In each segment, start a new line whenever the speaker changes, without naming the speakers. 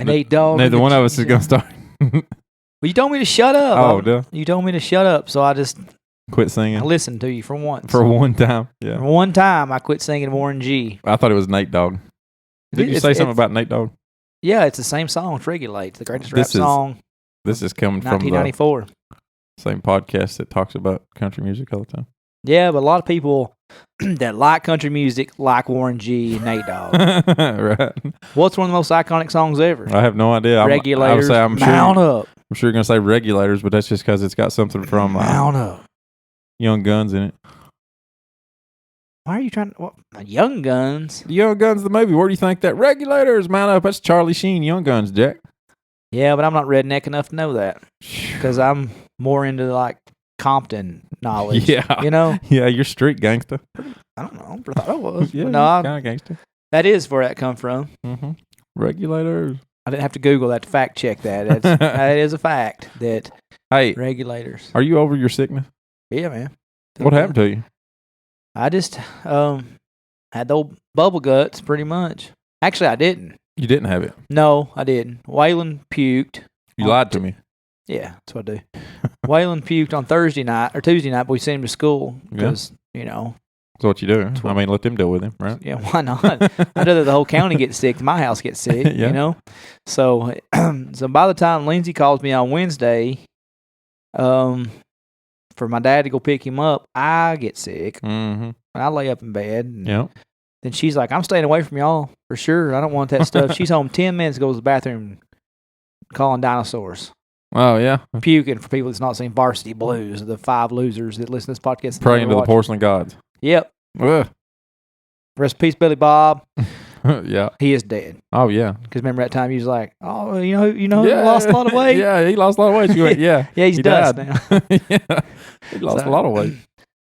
Nate Dogg.
Neither one of us is going to start.
Well, you told me to shut up.
Oh, duh.
You told me to shut up, so I just
Quit singing.
I listened to you for once.
For one time, yeah.
For one time, I quit singing Warren G.
I thought it was Nate Dogg. Did you say something about Nate Dogg?
Yeah, it's the same song. It's Regulate. It's the greatest rap song.
This is coming from
1994.
the same podcast that talks about country music all the time.
Yeah, but a lot of people that like country music like Warren G and Nate Dogg.
Right.
What's one of the most iconic songs ever?
I have no idea.
Regulators.
I'm
Mount Up.
I'm sure you're going to say Regulators, but that's just because it's got something from
Mount Up.
Young Guns in it.
Why are you trying to... Young Guns?
Young Guns, the movie. Where do you think that Regulators Mount Up? That's Charlie Sheen, Young Guns, Jack.
Yeah, but I'm not redneck enough to know that. Because I'm more into, like, Compton knowledge.
Yeah.
You know?
Yeah, you're street gangster.
I don't know. I thought I was.
Yeah,
no,
kind of gangster.
that is where that come from.
Mm-hmm. Regulators.
I didn't have to Google that to fact check that. That is a fact that Regulators.
Are you over your sickness?
Yeah, man.
What happened to you?
I just had the old bubble guts pretty much. Actually, I didn't.
You didn't have it.
No, I didn't. Waylon puked.
You lied to me.
Yeah, that's what I do. Waylon puked on Thursday night or Tuesday night, but we sent him to school because, you know.
That's what you do. I mean, let them deal with him, right?
Yeah, why not? I'd rather the whole county get sick than my house get sick, you know? So so by the time Lindsay calls me on Wednesday for my dad to go pick him up, I get sick.
Mm-hmm.
And I lay up in bed. And
yeah.
Then she's like, I'm staying away from y'all for sure. I don't want that stuff. She's home 10 minutes, goes to the bathroom calling dinosaurs.
Oh, yeah.
Puking for people that's not seen Varsity Blues, the 5 losers that listen to this podcast.
Praying to the porcelain gods.
Yep.
Ugh.
Rest in peace, Billy Bob.
Yeah.
He is dead.
Oh, yeah.
Because remember that time he was like, oh, you know, he lost a lot of weight?
Yeah, he lost a lot of weight. You went, yeah.
Yeah, he's dust
died.
now.
Yeah. He lost a lot of weight.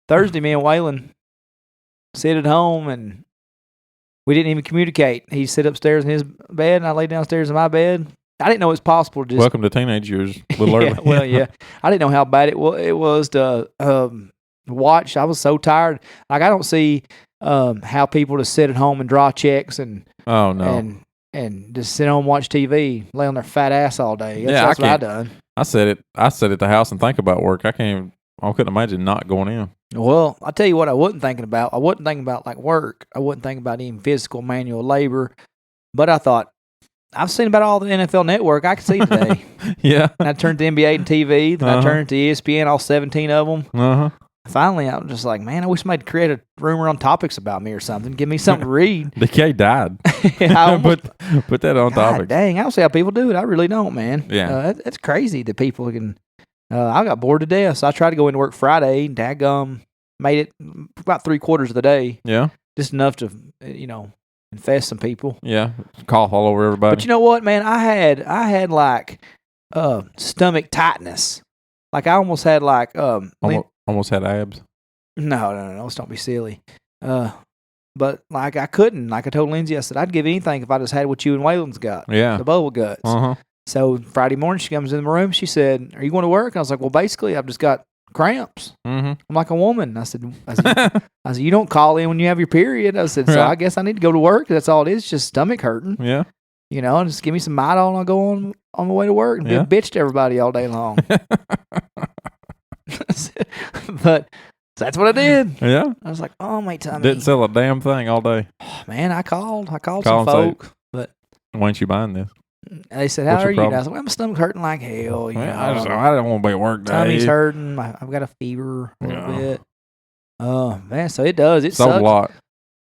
Thursday, me and Waylon sit at home, and we didn't even communicate. He sit upstairs in his bed, and I lay downstairs in my bed. I didn't know it was possible to just...
Welcome to teenage years. A little early.
Well, yeah. I didn't know how bad it was to watch. I was so tired. Like, I don't see how people just sit at home and draw checks and...
Oh, no.
And just sit home and watch TV, lay on their fat ass all day. That's what I done. I
sit at the house and think about work. I couldn't imagine not going in.
Well, I'll tell you what I wasn't thinking about. I wasn't thinking about, like, work. I wasn't thinking about even physical manual labor. But I thought, I've seen about all the NFL Network I could see today.
Yeah.
And I turned to NBA and TV. Then I turned to ESPN, all 17 of them.
Uh-huh.
Finally, I was just like, man, I wish somebody would create a rumor on topics about me or something. Give me something to read.
The K died. Put that on topic.
Dang, I don't see how people do it. I really don't, man.
Yeah.
It's crazy that people can... I got bored to death, so I tried to go into work Friday. Daggum, made it about 3/4 of the day.
Yeah.
Just enough to, infest some people.
Yeah. Cough all over everybody.
But you know what, man? I had like stomach tightness. Like I almost had like
almost had abs.
No, let's don't be silly. But like I couldn't. Like I told Lindsay, I said I'd give anything if I just had what you and Waylon's got.
Yeah.
The bubble guts.
Uh-huh.
So Friday morning she comes in the room. She said, "Are you going to work?" And I was like, "Well, basically, I've just got cramps.
Mm-hmm.
I'm like a woman." I said, "You don't call in when you have your period." I said, "So I guess I need to go to work. That's all it is. Just stomach hurting."
Yeah.
Just give me some Midol and I'll go on the way to work and be a bitch to everybody all day long. But that's what I did.
Yeah.
I was like, "Oh, my tummy."
Didn't sell a damn thing all day.
Man, I called some folk. But
why ain't you buying this?
They said, "How are you?" And I was like, "Well, my stomach's hurting like hell."
I don't want to be at work today.
Tummy's hurting. I've got a fever a little bit. Oh, man. So it does. It sucks.
A lot.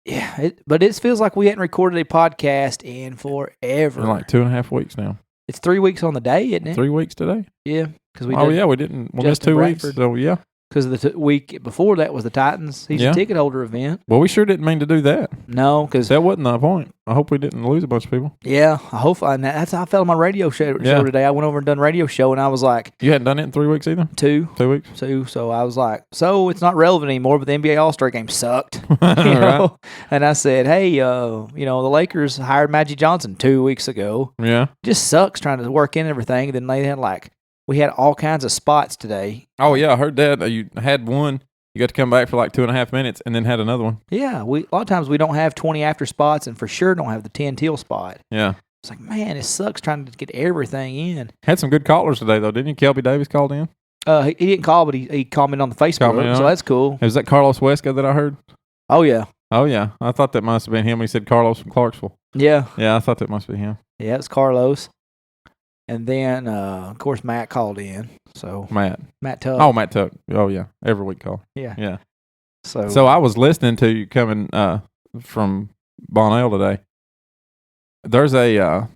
Yeah. But it feels like we hadn't recorded a podcast in forever.
In like 2.5 weeks now.
It's 3 weeks on the day, isn't it?
3 weeks today?
Yeah.
We didn't. We missed 2 weeks. So, yeah.
Because the week before that was the Titans season ticket holder event.
Well, we sure didn't mean to do that.
No, because
that wasn't the point. I hope we didn't lose a bunch of people.
Yeah, I hope. That's how I felt on my radio show today. I went over and done a radio show, and I was like,
"You hadn't done it in 3 weeks either."
2
weeks.
2. So I was like, "So it's not relevant anymore." But the NBA All-Star game sucked,
Right.
And I said, "Hey, the Lakers hired Magic Johnson 2 weeks ago.
Yeah,
just sucks trying to work in everything." And then they had we had all kinds of spots today.
Oh, yeah, I heard that. You had one. You got to come back for like 2.5 minutes and then had another one.
Yeah, a lot of times we don't have 20 after spots and for sure don't have the 10 till spot.
Yeah.
It's like, man, it sucks trying to get everything in.
Had some good callers today, though, didn't you? Kelby Davis called in.
He didn't call, but he commented on the Facebook, so that's cool.
Was that Carlos Huesca that I heard?
Oh, yeah.
Oh, yeah. I thought that must have been him. He said Carlos from Clarksville.
Yeah.
Yeah, I thought that must be him.
Yeah, it's Carlos. And then, of course, Matt called in. So
Matt
Tuck.
Oh, Matt Tuck. Oh, yeah. Every week call.
Yeah.
Yeah.
So
I was listening to you coming from Bonnell today. There's a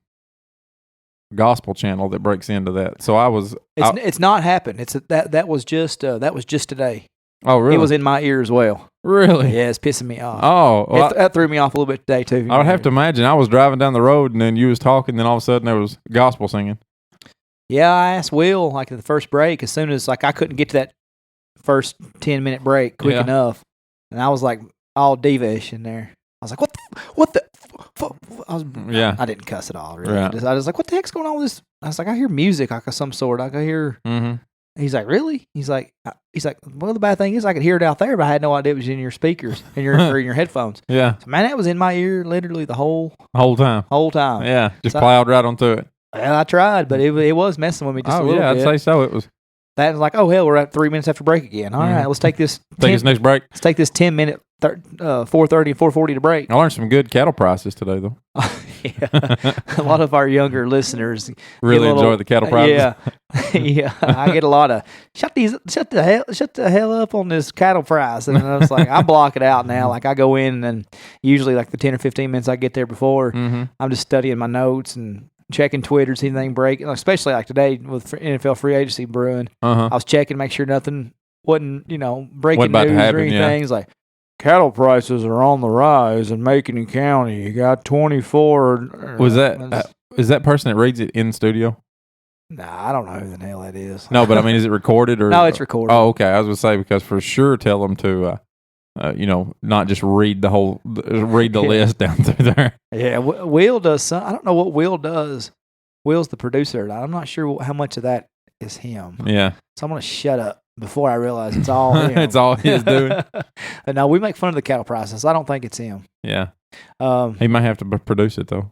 gospel channel that breaks into that. So I was.
It's not happened. That was just today.
Oh, really?
It was in my ear as well.
Really?
Yeah, it's pissing me off.
Oh, well,
that threw me off a little bit today too.
I would have to imagine. I was driving down the road and then you was talking, then all of a sudden there was gospel singing.
Yeah, I asked Will like at the first break as soon as like I couldn't get to that first 10-minute break quick enough, and I was like all diva-ish in there. I was like, what the I didn't cuss at all, really.
Yeah.
I was like, what the heck's going on with this? I was like, I hear music like of some sort. I could hear.
Mm-hmm.
He's like, really? He's like, well, the bad thing is I could hear it out there, but I had no idea it was in your speakers or in your headphones.
Yeah.
So, man, that was in my ear literally the whole
time.
Yeah.
Just plowed right onto it.
Well, I tried, but it was messing with me just a little bit.
I'd say so. It was.
That was like, oh, hell, we're at 3 minutes after break again. All right, let's take this.
Take this next break.
Let's take this 10-minute, 4:30 and 4:40 to break.
I learned some good cattle prices today, though.
Yeah. A lot of our younger listeners
really enjoy the cattle prices.
Yeah. Yeah. I get a lot of, shut the hell up on this cattle price. And I was like, I block it out now. Like I go in and usually like the 10 or 15 minutes I get there before, I'm just studying my notes and checking Twitter, see anything break, especially like today with NFL free agency brewing. I was checking to make sure nothing wasn't, breaking news or anything. Yeah. It's like, cattle prices are on the rise in Macon County. You got 24.
Is that person that reads it in studio?
Nah, I don't know who the hell that is.
No, but I mean, is it recorded or?
No, it's recorded.
Oh, okay. I was going to say, because for sure tell them to, not just read the list down through there.
Yeah, Will does some. I don't know what Will does. Will's the producer. I'm not sure how much of that is him.
Yeah.
So I'm going to shut up before I realize it's all him.
It's all he's doing.
No, we make fun of the cattle prices. I don't think it's him.
Yeah. He might have to produce it, though.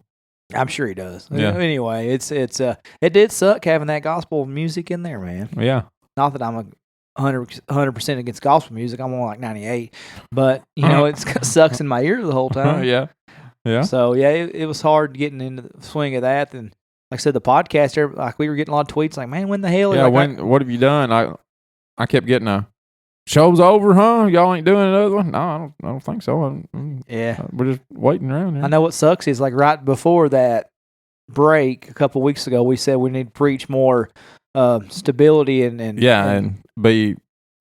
I'm sure he does.
Yeah.
Anyway, it did suck having that gospel music in there, man.
Yeah.
Not that I'm 100% against gospel music. I'm more like 98. But, it sucks in my ear the whole time.
Yeah. Yeah.
So, yeah, it was hard getting into the swing of that. And like I said, the podcast, like we were getting a lot of tweets like, man, when the hell?
Yeah, what have you done? I kept getting show's over, huh? Y'all ain't doing another one? No, I don't think so.
Yeah.
We're just waiting around here.
I know what sucks is like right before that break a couple of weeks ago, we said we need to preach more stability and
be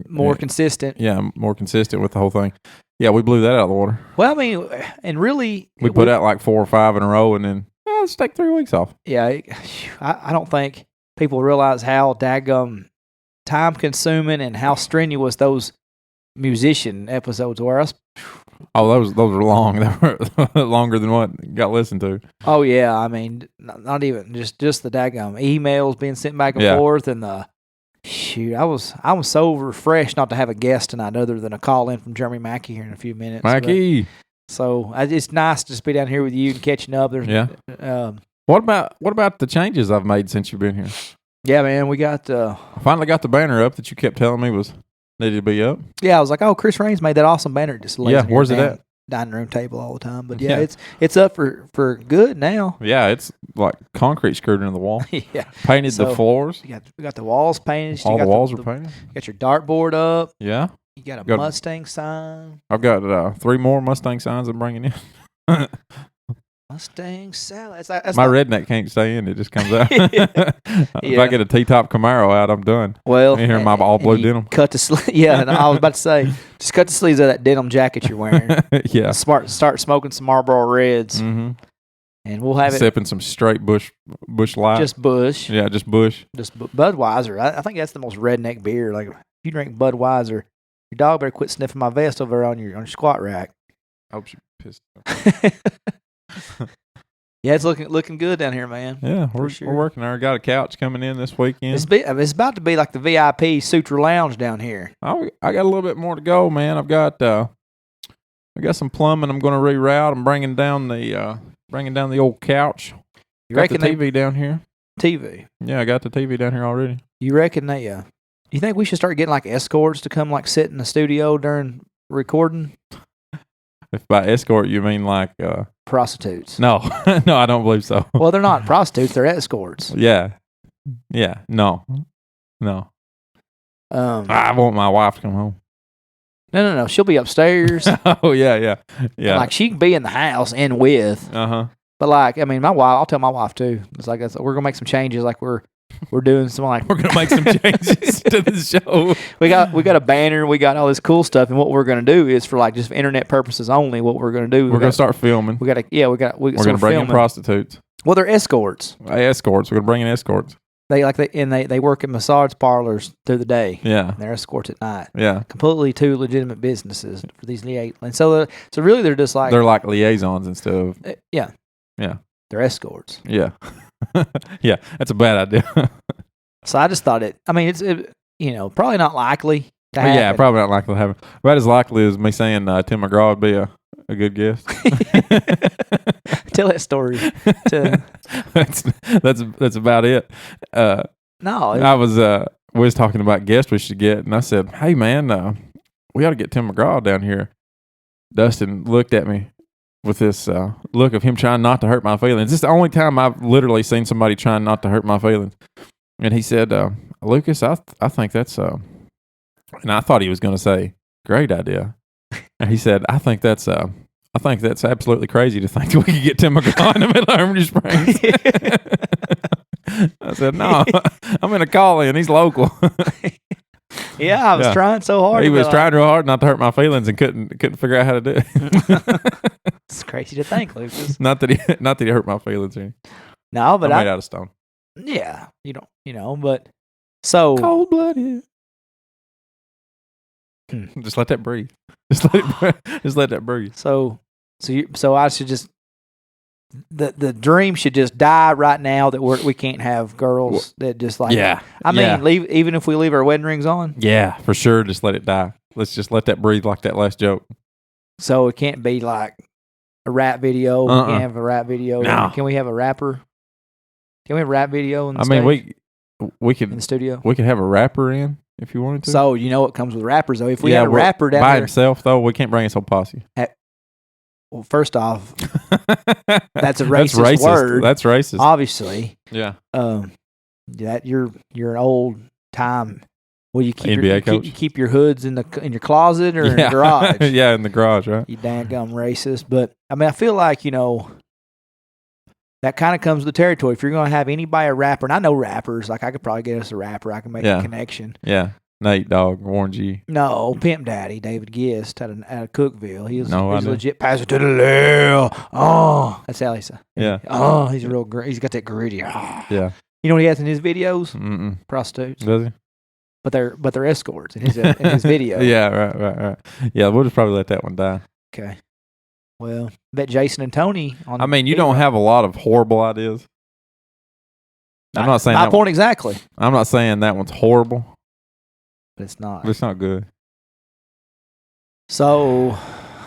more consistent.
Yeah, more consistent with the whole thing. Yeah, we blew that out of the water.
Well, I mean, and really,
we put out like 4 or 5 in a row, and then let's take 3 weeks off.
Yeah, I don't think people realize how daggum time consuming and how strenuous those musician episodes were.
Oh, those were long. They were longer than what got listened to.
Oh yeah, I mean, not even just the daggum emails being sent back and forth, and I was so refreshed not to have a guest tonight, other than a call in from Jeremy Mackie here in a few minutes.
Mackie.
So it's nice to just be down here with you and catching up.
What about the changes I've made since you've been here?
Yeah, man, we got.
I finally got the banner up that you kept telling me was needed to be up.
Yeah, I was like, oh, Chris Raines made that awesome banner. Just
where's it at?
Dining room table all the time, but it's up for good now.
Yeah, it's like concrete screwed into the wall.
Yeah,
painted the floors.
We got the walls painted.
All the walls are painted.
You got your dartboard up.
Yeah,
you got a Mustang sign.
I've got 3 more Mustang signs I'm bringing in.
Mustang salad. That's
my redneck can't stay in; it just comes out. If I get a T-top Camaro out, I'm done.
Well,
you hear my all blue denim.
Cut the sleeve. Yeah, and I was about to say, just cut the sleeves of that denim jacket you're wearing.
Yeah.
Start smoking some Marlboro Reds,
and
we'll have
sipping some straight Bush Light.
Just Bush.
Yeah, just Bush.
Just Budweiser. I think that's the most redneck beer. Like if you drink Budweiser, your dog better quit sniffing my vest over on your squat rack.
I hope she pissed.
Yeah, it's looking good down here, man.
Yeah, we're working there. Got a couch coming in this weekend.
It's about to be like the VIP Sutra Lounge down here.
I got a little bit more to go, man. I've got some plumbing I'm going to reroute. I'm bringing down the old couch.
You
got
reckon
the TV down here?
TV?
Yeah, I got the TV down here already.
You reckon they? You think we should start getting like escorts to come like sit in the studio during recording?
If by escort you mean like
Prostitutes?
No, no, I don't believe so.
Well, they're not prostitutes; they're escorts.
Yeah, no. I want my wife to come home.
No. She'll be upstairs.
Oh yeah.
Like she can be in the house and with. But like, I mean, my wife. I'll tell my wife too. It's like we're gonna make some changes. Like we're doing some like
we're gonna make some changes to the show.
We got a banner. We got all this cool stuff, and what we're gonna do is for like just internet purposes only. What we're gonna do?
We're gonna start filming.
We're gonna
bring in prostitutes.
Well, they're escorts.
Escorts. We're gonna bring in escorts.
They work in massage parlors through the day.
Yeah,
and they're escorts at night.
Yeah,
completely two legitimate businesses for these liaisons. So really, they're just like
liaisons instead of
yeah. They're escorts.
Yeah, yeah. That's a bad idea.
So I just thought it. I mean, it's probably not likely to happen.
Yeah, probably not likely to happen. About as likely as me saying Tim McGraw would be a good guest.
Tell that story.
That's about it.
No,
we was talking about guests we should get, and I said, "Hey man, we ought to get Tim McGraw down here." Dustin looked at me with this look of him trying not to hurt my feelings. This is the only time I've literally seen somebody trying not to hurt my feelings. And he said, "Lucas, I think that's and I thought he was going to say, "Great idea." And he said, "I think that's absolutely crazy to think that we could get Tim McGraw in the middle of Hermitage Springs." I said, "No, I'm going to call in. He's local."
Yeah, I was trying so hard.
He was trying real hard not to hurt my feelings and couldn't figure out how to do it.
It's crazy to think, Lucas.
Not that he hurt my feelings or anything.
No, but
I'm made out of stone.
Yeah, but so
cold-blooded. Just let that breathe. Just let that breathe.
So I should just the dream should just die right now that we can't have girls that just like leave even if we leave our wedding rings on.
Yeah, for sure. Just let it die. Let's just let that breathe like that last joke.
So it can't be like a rap video. We can't have a rap video.
No.
Can we have a rapper? Can we have a rap video in the
we could
in the studio.
We could have a rapper in if you wanted to.
So you know what comes with rappers though. If we had a rapper down
by
there
himself though, we can't bring his whole posse.
Well, first off, that's a racist word.
That's racist.
Obviously.
Yeah.
That you're an old time. Well, you keep
NBA
you keep your hoods in your closet or in the garage.
Yeah, in the garage, right?
You dadgum racist. But I mean, I feel like that kind of comes with the territory. If you're going to have anybody a rapper, and I know rappers, like I could probably get us a rapper. I can make a connection.
Yeah. Nate Dogg, Warren G.
No, Pimp Daddy, David Gist out of Cookeville. He's legit passer to the left. Oh, that's how he said.
Yeah.
Oh, he's a real great. He's got that gritty. Oh.
Yeah.
You know what he has in his videos?
Mm-mm.
Prostitutes.
Does he?
But they're escorts in his video.
Yeah, right. Yeah, we'll just probably let that one die.
Okay. Well, I bet Jason and Tony.
You don't have a lot of horrible ideas. I'm not saying
my point exactly.
I'm not saying that one's horrible.
But it's not.
It's not good.
So,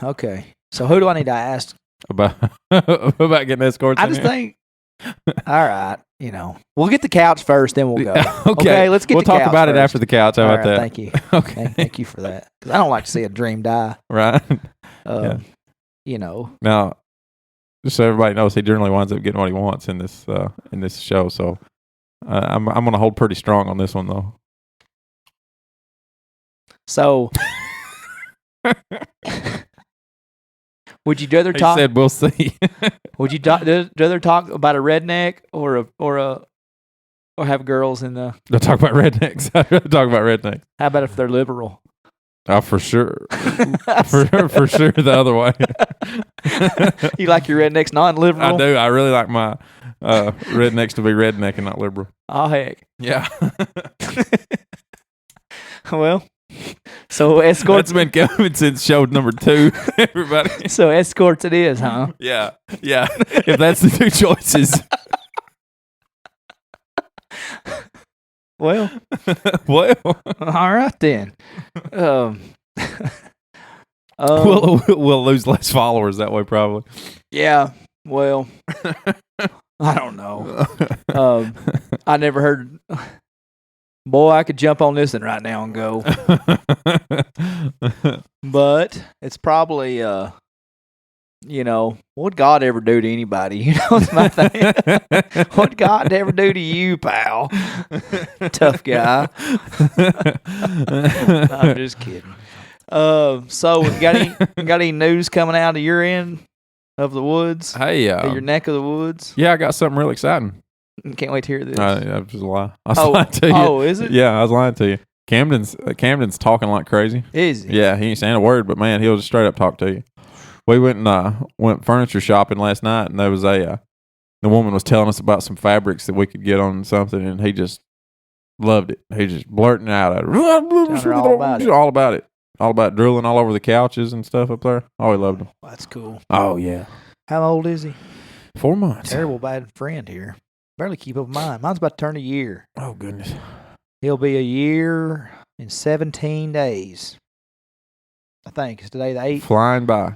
okay. So who do I need to ask
about getting escorts?
I just think. All right, we'll get the couch first, then we'll go.
Okay,
let's get.
We'll talk about
first.
it after the couch. How about that?
Thank you.
Okay,
thank you for that. Because I don't like to see a dream die.
Right.
Now,
just so everybody knows, he generally winds up getting what he wants in this show. So, I'm going to hold pretty strong on this one though.
So, would you rather talk?
He said, "We'll see."
Would you rather talk about a redneck or have girls in the?
They'll talk about rednecks. I'd rather talk about rednecks.
How about if they're liberal?
Oh, for sure. for sure, the other way.
You like your rednecks non-liberal?
I do. I really like my rednecks to be redneck and not liberal.
Oh heck,
yeah.
Well. So escorts.
That's been coming since show number 2, everybody.
So escorts it is, huh?
Yeah. If that's the 2 choices.
Well. All right then.
We'll lose less followers that way, probably.
Yeah. Well. I don't know. I never heard. Boy, I could jump on this one right now and go. But it's probably, what God ever do to anybody? It's my thing. What God ever do to you, pal? Tough guy. I'm just kidding. So got any news coming out of your end of the woods?
Hey,
your neck of the woods?
Yeah, I got something real exciting.
Can't wait to hear this.
That was a lie. I was lying to you.
Oh, is it?
Yeah, I was lying to you. Camden's talking like crazy.
Is he?
Yeah, he ain't saying a word, but man, he'll just straight up talk to you. We went furniture shopping last night, and there was the woman was telling us about some fabrics that we could get on something, and he just loved it. He just blurting out at her.
All about it.
All about it. All about drilling all over the couches and stuff up there. Oh, he loved them.
That's cool.
Oh, yeah.
How old is he?
4 months.
Terrible bad friend here. Barely keep up with mine. Mine's about to turn a year.
Oh, goodness.
He'll be a year in 17 days. I think. It's today the 8th.
Flying by.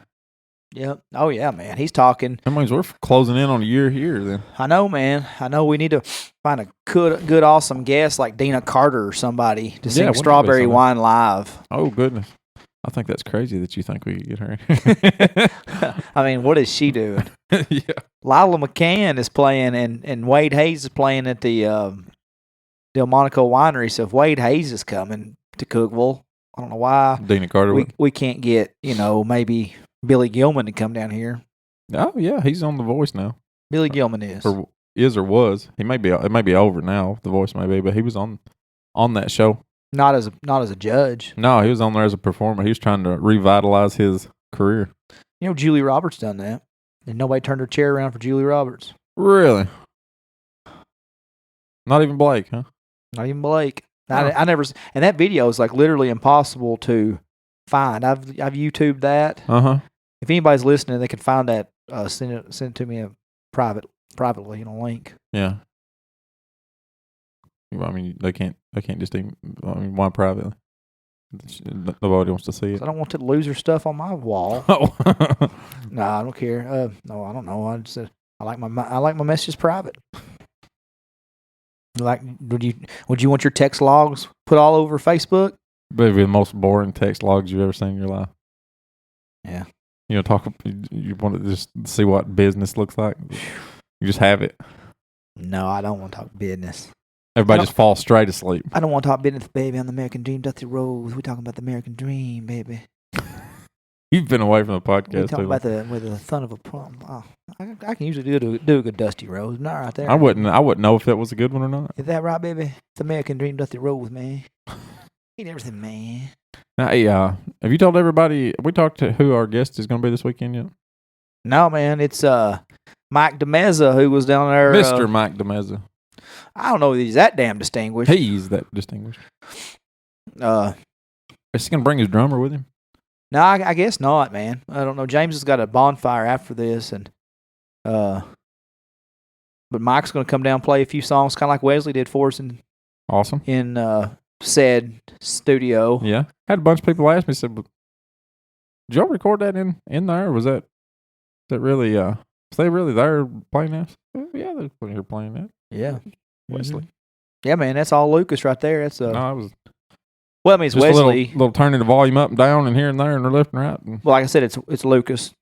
Yep. Oh, yeah, man. He's talking.
That means we're closing in on a year here then.
I know, man. I know we need to find a good awesome guest like Dina Carter or somebody to sing Strawberry Wine Live.
Oh, goodness. I think that's crazy that you think we could get her.
I mean, what is she doing?
Yeah.
Lila McCann is playing, and Wade Hayes is playing at the Delmonico Winery. So if Wade Hayes is coming to Cookeville, I don't know why
Dina Carter.
We can't get, maybe Billy Gilman to come down here.
Oh, yeah. He's on The Voice now.
Billy Gilman is.
Or was. He may be. It may be over now. The Voice may be, but he was on that show.
Not as a judge.
No, he was on there as a performer. He was trying to revitalize his career.
Julie Roberts done that, and nobody turned her chair around for Julie Roberts.
Really? Not even Blake, huh?
Not even Blake. I never. And that video is like literally impossible to find. I've YouTubed that. If anybody's listening, they can find that. Send it to me privately, link.
Yeah. I mean, they can't just even. I mean, why privately? Nobody wants to see it.
I don't want to lose her stuff on my wall.
Oh.
No, I don't care. No, I don't know. I like my messages private. Would you want your text logs put all over Facebook?
Maybe the most boring text logs you've ever seen in your life.
Yeah.
You want to just see what business looks like. You just have it.
No, I don't want to talk business.
Everybody just falls straight asleep.
I don't want to talk business, baby, on the American Dream. Dusty Rose. We're talking about the American Dream, baby.
You've been away from the podcast.
We're talking about the son of a plum. Oh, I can usually do a good Dusty Rose. Not right there.
I wouldn't know if that was a good one or not.
Is that right, baby? It's the American Dream, Dusty Rose, man. Ain't everything, man.
Hey, have you told everybody? We talked to who our guest is going to be this weekend yet?
No, man. It's Mike DeMeza who was down there.
Mr. Mike DeMeza.
I don't know if he's that damn distinguished.
He's that distinguished. Is he going to bring his drummer with him?
No, I guess not, man. I don't know. James has got a bonfire after this, and but Mike's going to come down and play a few songs, kind of like Wesley did for us in said studio.
Yeah, had a bunch of people ask me, said, "Did y'all record that in there? Or was that really? Was they really there playing that?" Yeah, they're here playing that.
Yeah,
Wesley.
Mm-hmm. Yeah, man, that's all Lucas right there. That's
no, it was.
Well, I mean, it's
just
Wesley.
A little turning the volume up and down and here and there and left and right.
Well, like I said, it's Lucas.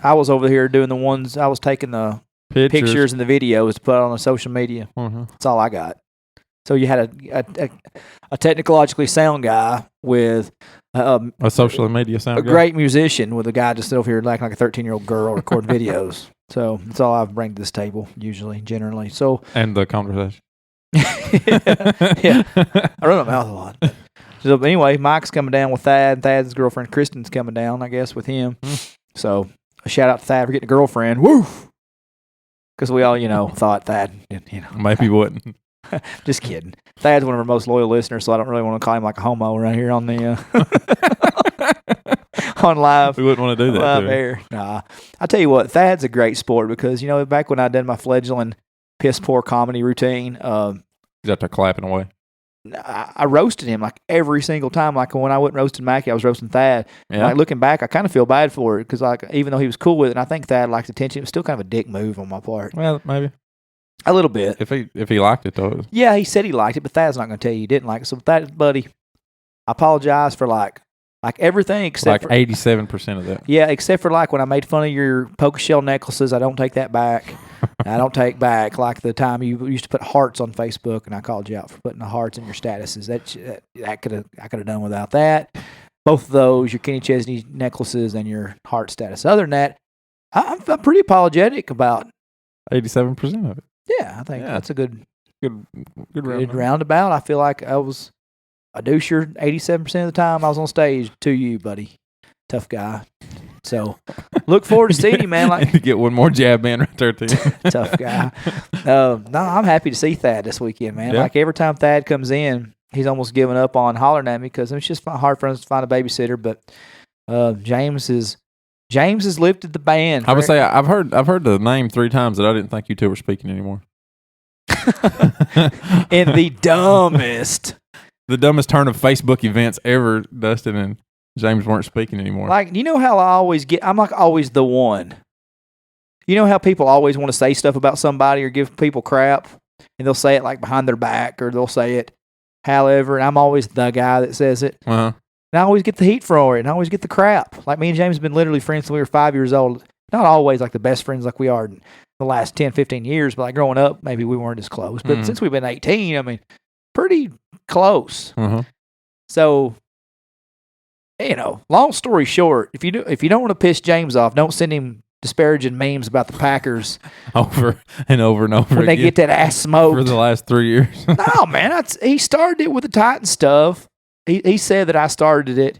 I was over here doing the ones. I was taking the pictures and the videos to put on the social media.
Mm-hmm.
That's all I got. So you had a technologically sound guy with
a social media sound guy.
Great musician with a guy just over here acting like a 13-year-old girl recording videos. So that's all I bring to this table generally. So
and the conversation.
Yeah, I run my mouth a lot. So anyway, Mike's coming down with Thad. Thad's girlfriend Kristen's coming down, I guess, with him. So a shout out to Thad for getting a girlfriend. Woo! Because we all, thought Thad,
maybe wouldn't.
Just kidding. Thad's one of our most loyal listeners, so I don't really want to call him like a homo right here on the on live.
We wouldn't want to do that.
Live air. Nah. I tell you what, Thad's a great sport because back when I did my fledgling piss poor comedy routine,
he's out there clapping away.
I roasted him like every single time. Like when I went roasting Mackie, I was roasting Thad.
Yeah.
Like looking back, I kind of feel bad for it because even though he was cool with it, and I think Thad likes attention, it was still kind of a dick move on my part.
Well, maybe.
A little bit.
If he liked it though.
Yeah, he said he liked it, but Thad's not going to tell you he didn't like it. So Thad, buddy, I apologize for like everything except
like 87% of that.
Yeah, except for like when I made fun of your poker shell necklaces. I don't take that back. I don't take back like the time you used to put hearts on Facebook, and I called you out for putting the hearts in your statuses. I could have done without that. Both of those, your Kenny Chesney necklaces and your heart status. Other than that, I'm pretty apologetic about
87% of it.
Yeah, I think that's a good
roundabout.
I feel like I do sure 87% of the time I was on stage to you, buddy. Tough guy. So look forward to seeing you, man. Like
to get one more jab in right there, too.
Tough guy. No, I'm happy to see Thad this weekend, man.
Yeah.
Like every time Thad comes in, he's almost giving up on hollering at me because it's just hard for us to find a babysitter. But James has lifted the band.
I would say I've heard the name 3 times that I didn't think you two were speaking anymore.
In the dumbest
turn of Facebook events ever, Dustin and James weren't speaking anymore.
Like, you know how I'm like always the one. You know how people always want to say stuff about somebody or give people crap, and they'll say it like behind their back, or they'll say it however, and I'm always the guy that says it.
Uh-huh.
And I always get the heat for it, and I always get the crap. Like, me and James have been literally friends since we were 5 years old. Not always like the best friends like we are in the last 10, 15 years, but like growing up, maybe we weren't as close. But since we've been 18, I mean, pretty close.
Uh-huh.
So, you know, long story short, if you don't want to piss James off, don't send him disparaging memes about the Packers
over and over and over
when they get that ass smoked
for the last 3 years.
No, man, he started it with the Titans stuff. He said that I started it.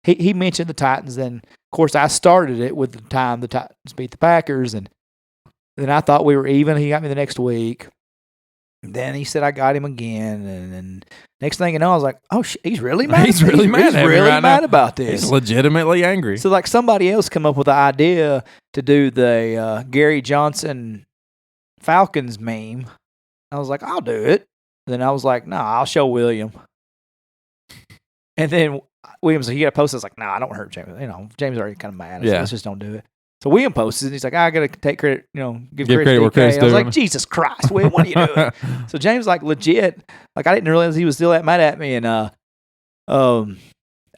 He mentioned the Titans, and of course I started it with the time the Titans beat the Packers, and then I thought we were even. He got me the next week. And then he said I got him again, and then next thing you know, I was like, "Oh, he's really mad.
He's really mad.
He's really mad about this.
He's legitimately angry."
So, like, somebody else come up with the idea to do the Gary Johnson Falcons meme. I was like, "I'll do it." And then I was like, "Nah, I'll show William." And then William's like, "You got to post." I was like, "Nah, I don't hurt James. You know, James is already kind of mad. So let's just don't do it." So William posted, and he's like, "I got to take credit, you know, give credit where credit's due." I was like, "Jesus Christ, William, what are you doing?" So James, like, legit, like, I didn't realize he was still that mad at me. And I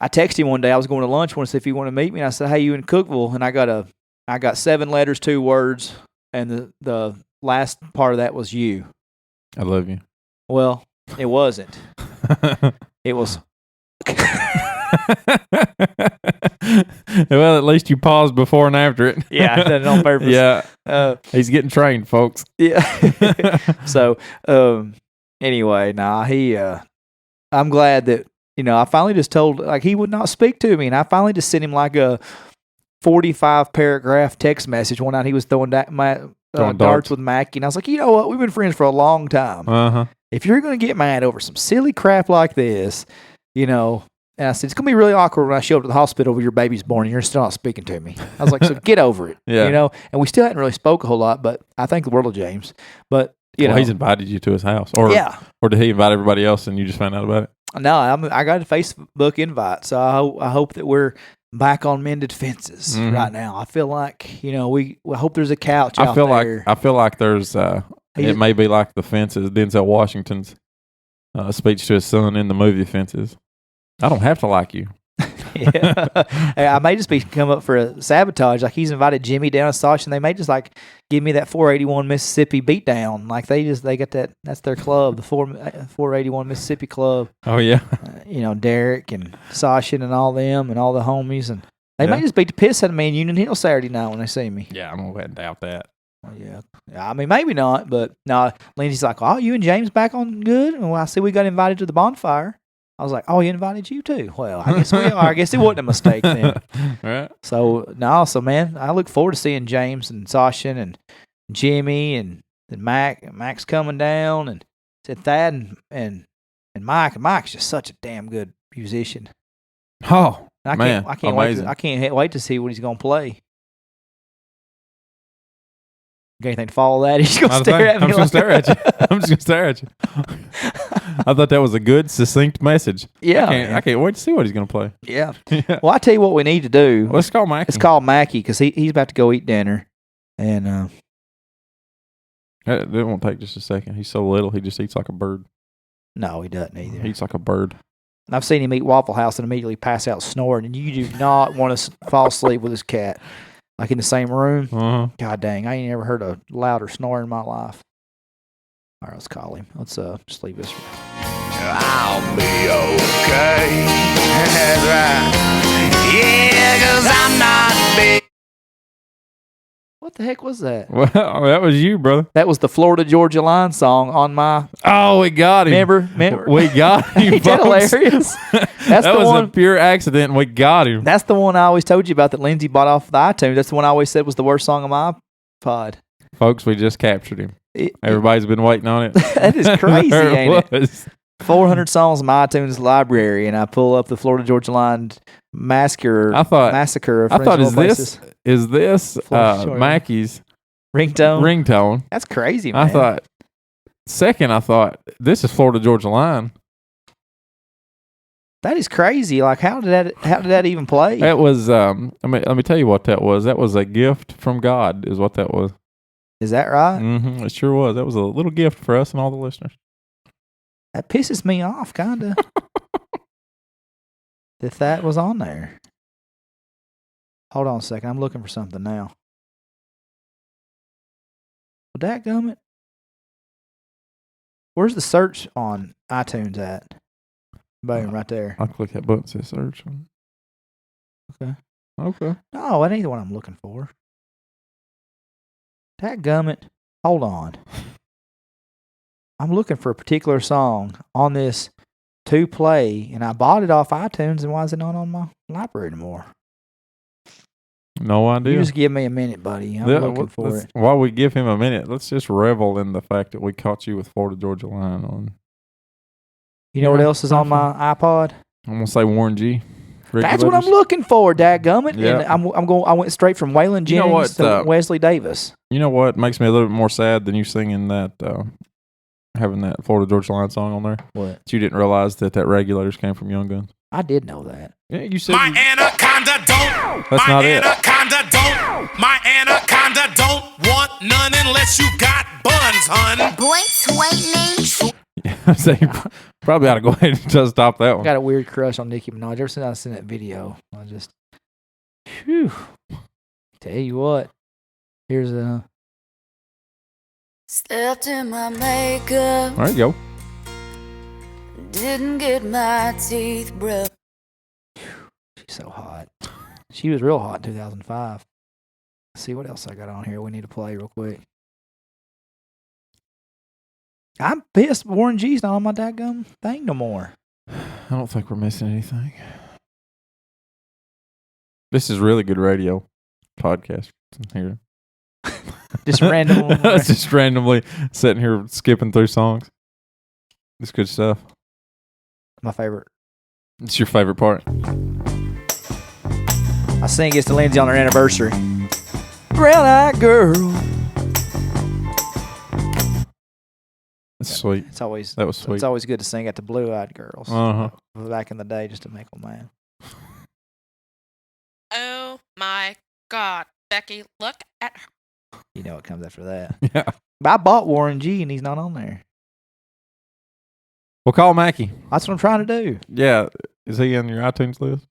texted him one day. I was going to lunch, wanted to see if he wanted to meet me. And I said, "Hey, you in Cookeville?" And I got 7 letters, 2 words, and the last part of that was you.
I love you.
Well, it wasn't. It was.
Well, at least you paused before and after it.
Yeah, I did it on purpose.
Yeah. He's getting trained, folks.
Yeah. So, anyway, I'm glad that, you know, I finally just told, like, he would not speak to me, and I finally just sent him like a 45-paragraph text message one night. He was throwing darts with Mackie, and I was like, you know what? We've been friends for a long time.
Uh-huh.
If you're going to get mad over some silly crap like this, you know, and I said, it's going to be really awkward when I show up to the hospital when your baby's born and you're still not speaking to me. I was like, so get over it.
Yeah.
You know, and we still hadn't really spoke a whole lot, but I think the world of James. But, you know.
He's invited you to his house. Or did he invite everybody else and you just found out about it?
No, I got a Facebook invite, so I hope that we're back on mended fences right now. I feel like, you know, we hope there's a couch out there.
I feel like there's, it may be like the Fences, Denzel Washington's speech to his son in the movie Fences. I don't have to like you.
Yeah. I may just be come up for a sabotage. Like, he's invited Jimmy down to Sasha, and they may just like give me that 481 Mississippi beatdown. Like, they got that's their club, the 481 Mississippi Club.
Oh yeah.
You know, Derek and Sasha and all them and all the homies, and they may just beat the piss out of me in Union Hill Saturday night when they see me.
Yeah, I'm gonna go ahead and doubt that.
Yeah. I mean, maybe not, but no. Lindsay's like, "Oh, you and James back on good?" And I see we got invited to the bonfire. I was like, "Oh, he invited you too." Well, I guess we are. I guess it wasn't a mistake then.
Right.
So man, I look forward to seeing James and Sasha and Jimmy and Mac. Mac's coming down, and said Thad and Mike. And Mike's just such a damn good musician.
Oh,
I can't wait to see what he's gonna play. Got anything to follow that? He's gonna stare at me.
I'm just gonna stare at you. I'm just gonna stare at you. I thought that was a good, succinct message.
Yeah,
I can't wait to see what he's gonna play.
Yeah. Well, I tell you what we need to do.
Let's call Mackie.
Let's call Mackie because he's about to go eat dinner, and
It won't take just a second. He's so little, he just eats like a bird.
No, he doesn't either.
He eats like a bird.
I've seen him eat Waffle House and immediately pass out snoring, and you do not want to fall asleep with his cat. Like in the same room.
Uh-huh.
God dang, I ain't ever heard a louder snore in my life. All right, let's call him. Let's just leave this.
I'll be okay. That's right. Yeah, 'cause I'm not big.
What the heck was that?
Well, that was you, brother.
That was the Florida Georgia Line song on my.
Oh, we got him.
Remember?
We got him.
Ain't that hilarious? That's
that
the
was
one.
a pure accident, and we got him.
That's the one I always told you about that Lindsay bought off the iTunes. That's the one I always said was the worst song on my iPod.
Folks, we just captured him. Everybody's been waiting on it.
That is crazy,
There
ain't it?
was.
400 songs in my iTunes library, and I pull up the Florida Georgia Line massacre.
Massacre.
Of
I thought,
Places.
is this Mackie's ringtone?
That's crazy, man.
I thought, this is Florida Georgia Line.
That is crazy. Like, how did that even play?
That was, let me tell you what that was. That was a gift from God, is what that was.
Is that right?
Mm-hmm. It sure was. That was a little gift for us and all the listeners.
That pisses me off, kind of. that was on there. Hold on a second. I'm looking for something now. Well, dadgummit. Where's the search on iTunes at? Boom, right there.
I'll click that button that says search.
Okay.
Oh,
that ain't the one I'm looking for. Dadgummit. Hold on. I'm looking for a particular song on this to play, and I bought it off iTunes, and why is it not on my library anymore?
No idea.
You just give me a minute, buddy. I'm looking for it.
While we give him a minute, let's just revel in the fact that we caught you with Florida Georgia Line on.
You know what else is on my iPod?
I'm gonna say Warren G.
That's what I'm looking for, dadgummit.
Yeah.
And I went straight from Waylon Jennings to Wesley Davis.
You know what makes me a little bit more sad than you singing that, having that Florida Georgia Line song on there?
What?
You didn't realize that regulators came from Young Guns.
I did know that.
Yeah, you said
My anaconda don't.
That's not it.
My anaconda don't want none unless you got buns, hun.
Boy,
So you probably ought to go ahead and just stop that
I
one.
got a weird crush on Nicki Minaj. Ever since I seen that video, I just, whew. Tell you what, here's a.
Stepped in my makeup.
There you go.
Didn't get my teeth brushed.
She's so hot. She was real hot in 2005. Let's see what else I got on here. We need to play real quick. I'm pissed Warren G's not on my dadgum thing no more.
I don't think we're missing anything. This is really good radio podcast here.
Just randomly.
Just randomly sitting here skipping through songs. It's good stuff.
My favorite.
It's your favorite part.
I sing it to Lindsay on her anniversary. Brown-eyed girl.
It's sweet.
It's always
That was sweet.
It's always good to sing at the Blue-Eyed Girls. Back in the day, just to make them mad.
Oh my God, Becky, look at her.
You know what comes after that.
Yeah.
But I bought Warren G and he's not on there.
Well, call Mackie.
That's what I'm trying to do.
Yeah. Is he on your iTunes list?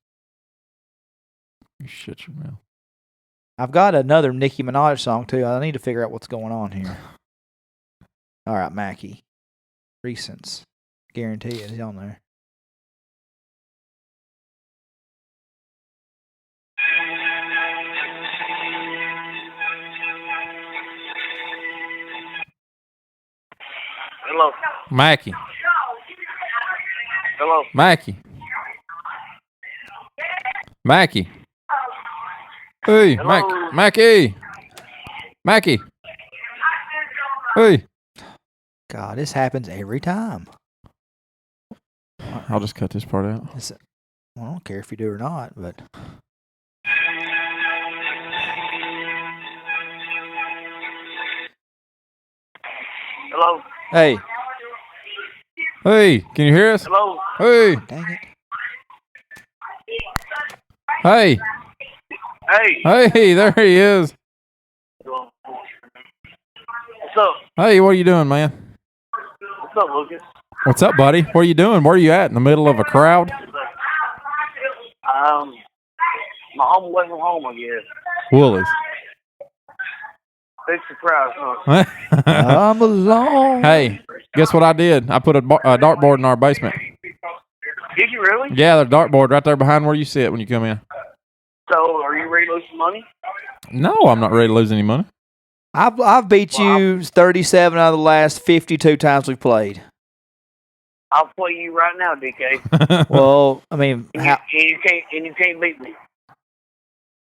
You shut your mouth.
I've got another Nicki Minaj song too. I need to figure out what's going on here. All right, Mackie. Recents. Guarantee it. He's on there.
Hello.
Mackie.
Hello.
Mackie. Mackie. Hey,
Hello.
Mackie. Mackie. Hey.
God, this happens every time.
I'll just cut this part out.
I don't care if you do or not, but...
Hello.
Hey.
Hey, can you hear us?
Hello.
Hey.
Dang it.
Hey.
Hey.
Hey, there he is.
What's up?
Hey, what are you doing, man?
What's up, Lucas?
What's up, buddy? What are you doing? Where are you at? In the middle of a crowd?
My home away from home, I guess.
Woolies.
Big surprise, huh?
I'm alone.
Hey, guess what I did? I put a dartboard in our basement.
Did you really?
Yeah, there's a dartboard right there behind where you sit when you come in.
So, are you ready to lose some money?
No, I'm not ready to lose any money.
I've beat you 37 out of the last 52 times we've played.
I'll play you right now, DK.
Well, I mean,
And you can't beat me.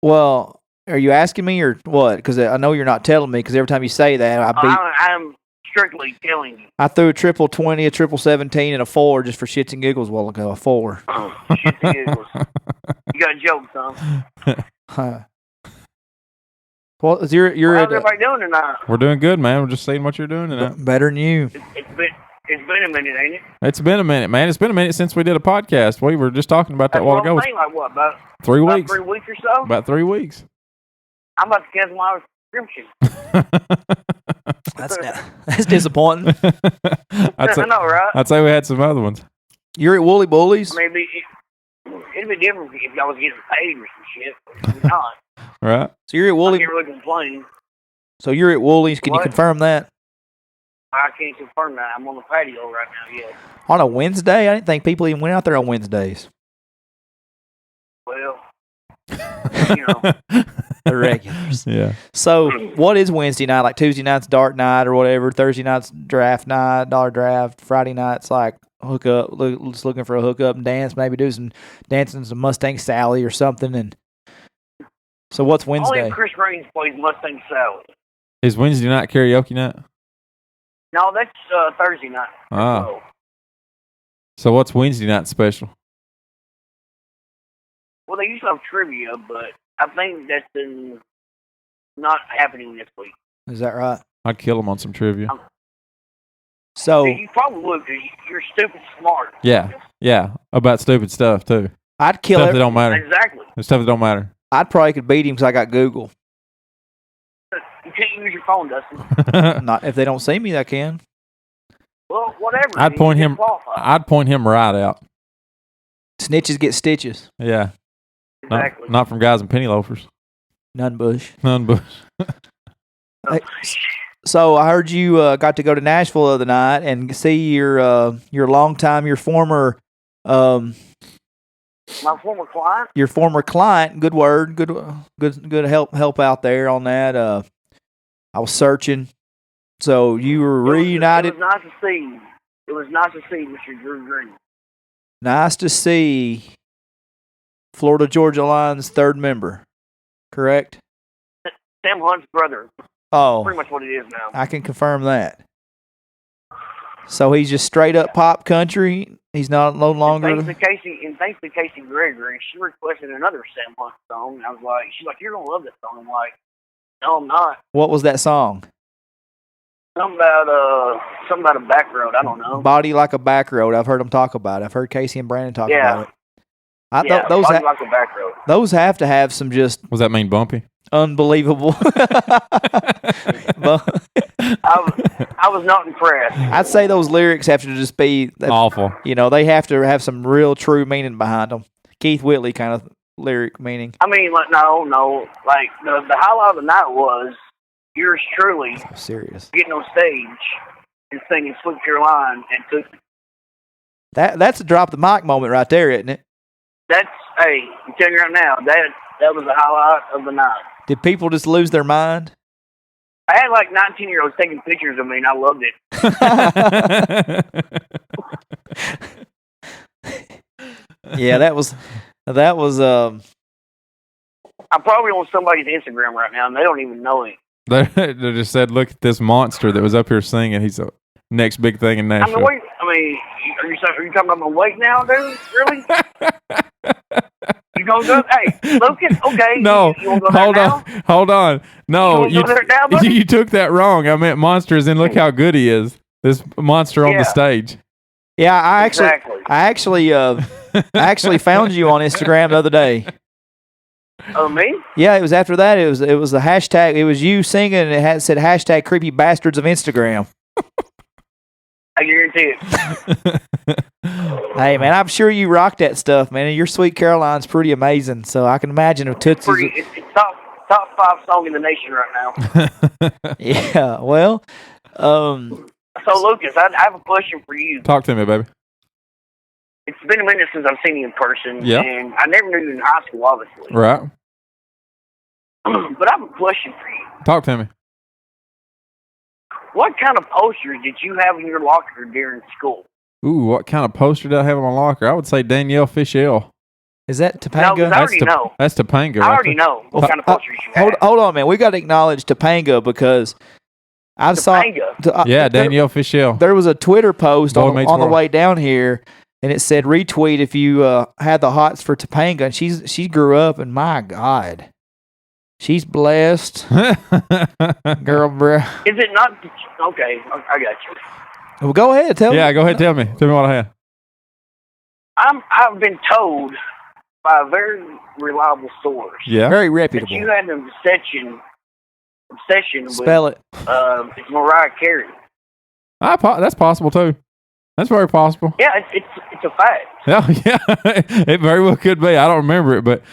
well, are you asking me or what? Because I know you're not telling me. Because every time you say that,
I'm strictly telling you.
I threw a triple 20, a triple 17, and a 4 just for shits and giggles a while ago. A 4.
Shit and giggles. You got a joke, son.
Huh. Well, you're
How's
at,
everybody doing tonight?
We're doing good, man. We're just seeing what you're doing tonight.
better than you.
It's been a minute, ain't it?
It's been a minute, man. It's been a minute since we did a podcast. We were just talking about that a while ago.
Like what? About
3 weeks.
3 weeks or so?
About 3 weeks.
I'm about to cancel my subscription.
That's disappointing.
I'd say,
I know, right?
I'd say we had some other ones.
You're at Woolly Bullies.
I mean, it'd be different if y'all was getting paid or some shit. But it's not.
Right?
So you're at
I
Woolly.
can't really complain.
So you're at Woolies. Can you
What?
confirm that?
I can't confirm that. I'm on the patio right now, yeah.
On a Wednesday? I didn't think people even went out there on Wednesdays.
Well, you know.
The regulars.
Yeah.
So what is Wednesday night? Like Tuesday night's dart night or whatever. Thursday night's draft night, dollar draft. Friday night's like hook up, just looking for a hookup and dance. Maybe do some dancing, some Mustang Sally or something. And so what's Wednesday?
Only if Chris Raines plays Mustang Sally.
Is Wednesday night karaoke night?
No, that's Thursday night.
Ah. So what's Wednesday night special?
Well, they used to have trivia, but I think that's not happening this week.
Is that right?
I'd kill him on some trivia.
So
You probably would because you're stupid smart.
Yeah. About stupid stuff, too.
I'd kill
Stuff that
every,
don't matter.
Exactly.
The stuff that don't matter.
I'd probably could beat him because I got Google.
You can't use your phone, Dustin.
Not if they don't see me, I can.
Well, whatever.
I'd
You
point
get
him.
qualified.
I'd point him right out.
Snitches get stitches.
Yeah.
Exactly.
Not from guys in penny loafers.
None bush.
None but.
Hey, so I heard you got to go to Nashville the other night and see your former
My former client.
your former client. Good word. Good help out there on that. I was searching. So you were reunited.
It was nice to see. It was nice to see Mr. Drew Green.
Nice to see Florida Georgia Line's third member. Correct?
Sam Hunt's brother.
Oh,
Pretty much what it is now.
I can confirm that. So he's just straight up pop country. He's not no longer.
Thanks to Casey Gregory, she requested another Sam Hunt song. And I was like, she's like, you're gonna love this song. I'm like, no, I'm not.
What was that song?
Something about a back road. I don't know.
Body Like a Back Road. I've heard them talk about it. I've heard Casey and Brandon talk about it. I
Yeah,
thought those
Body Like a Back Road.
those have to have some just
Was that mean bumpy?
unbelievable.
I was not impressed.
I'd say those lyrics have to just be
Awful.
You know, they have to have some real true meaning behind them. Keith Whitley kind of lyric meaning.
I mean, like, no. Like, the highlight of the night was yours truly
Serious.
getting on stage and singing Sweet Caroline and Tootsie.
That's a drop the mic moment right there, isn't it?
Hey, I'm telling you right now, that was the highlight of the night.
Did people just lose their mind?
I had like 19-year-olds taking pictures of me, and I loved it.
Yeah, that was.
I'm probably on somebody's Instagram right now, and they don't even know it.
They just said, "Look at this monster that was up here singing. He's the next big thing in Nashville."
Are you talking about my weight now, dude? Really? You gonna go? Hey, Lucas. Okay.
No,
you wanna go there
hold on. No,
You wanna go there now, buddy?
you took that wrong. I meant monsters, and look how good he is. This monster on the stage.
Yeah, I
Exactly.
actually found you on Instagram the other day.
Oh, me?
Yeah, it was after that. It was a hashtag. It was you singing, and it said hashtag creepy bastards of Instagram.
I guarantee it.
Hey, man, I'm sure you rock that stuff, man. And your Sweet Caroline's pretty amazing. So I can imagine if Tootsie's.
It's top 5 song in the nation right now.
Yeah, well,
So, Lucas, I have a question for you.
Talk to me, baby.
It's been a minute since I've seen you in person,
Yeah.
and I never knew you in high school, obviously.
Right.
But I have a question for you.
Talk to me.
What kind of posters did you have in your locker during school?
Ooh, what kind of poster did I have in my locker? I would say Danielle Fishel.
is that
No, 'cause
Topanga?
I already know.
That's Topanga.
I
right
already
there.
know what kind of posters you
Hold
have.
on, man. We got to acknowledge Topanga because I saw.
Topanga?
Yeah, Danielle Fishel.
There was a Twitter post
Boy
on
Meets
the
World.
way down here, and it said retweet if you had the hots for Topanga. And she grew up, and my God, she's blessed, girl, bro.
Is it not? Okay, I got you.
Well, go ahead, tell me.
Yeah, go ahead. Tell me what I had.
I've been told by a very reliable source
Yeah.
Very
that
reputable.
you had an obsession
Spell
with
it.
it's Mariah Carey.
That's possible too. That's very possible.
Yeah, it's a fact.
Oh yeah, it very well could be. I don't remember it, but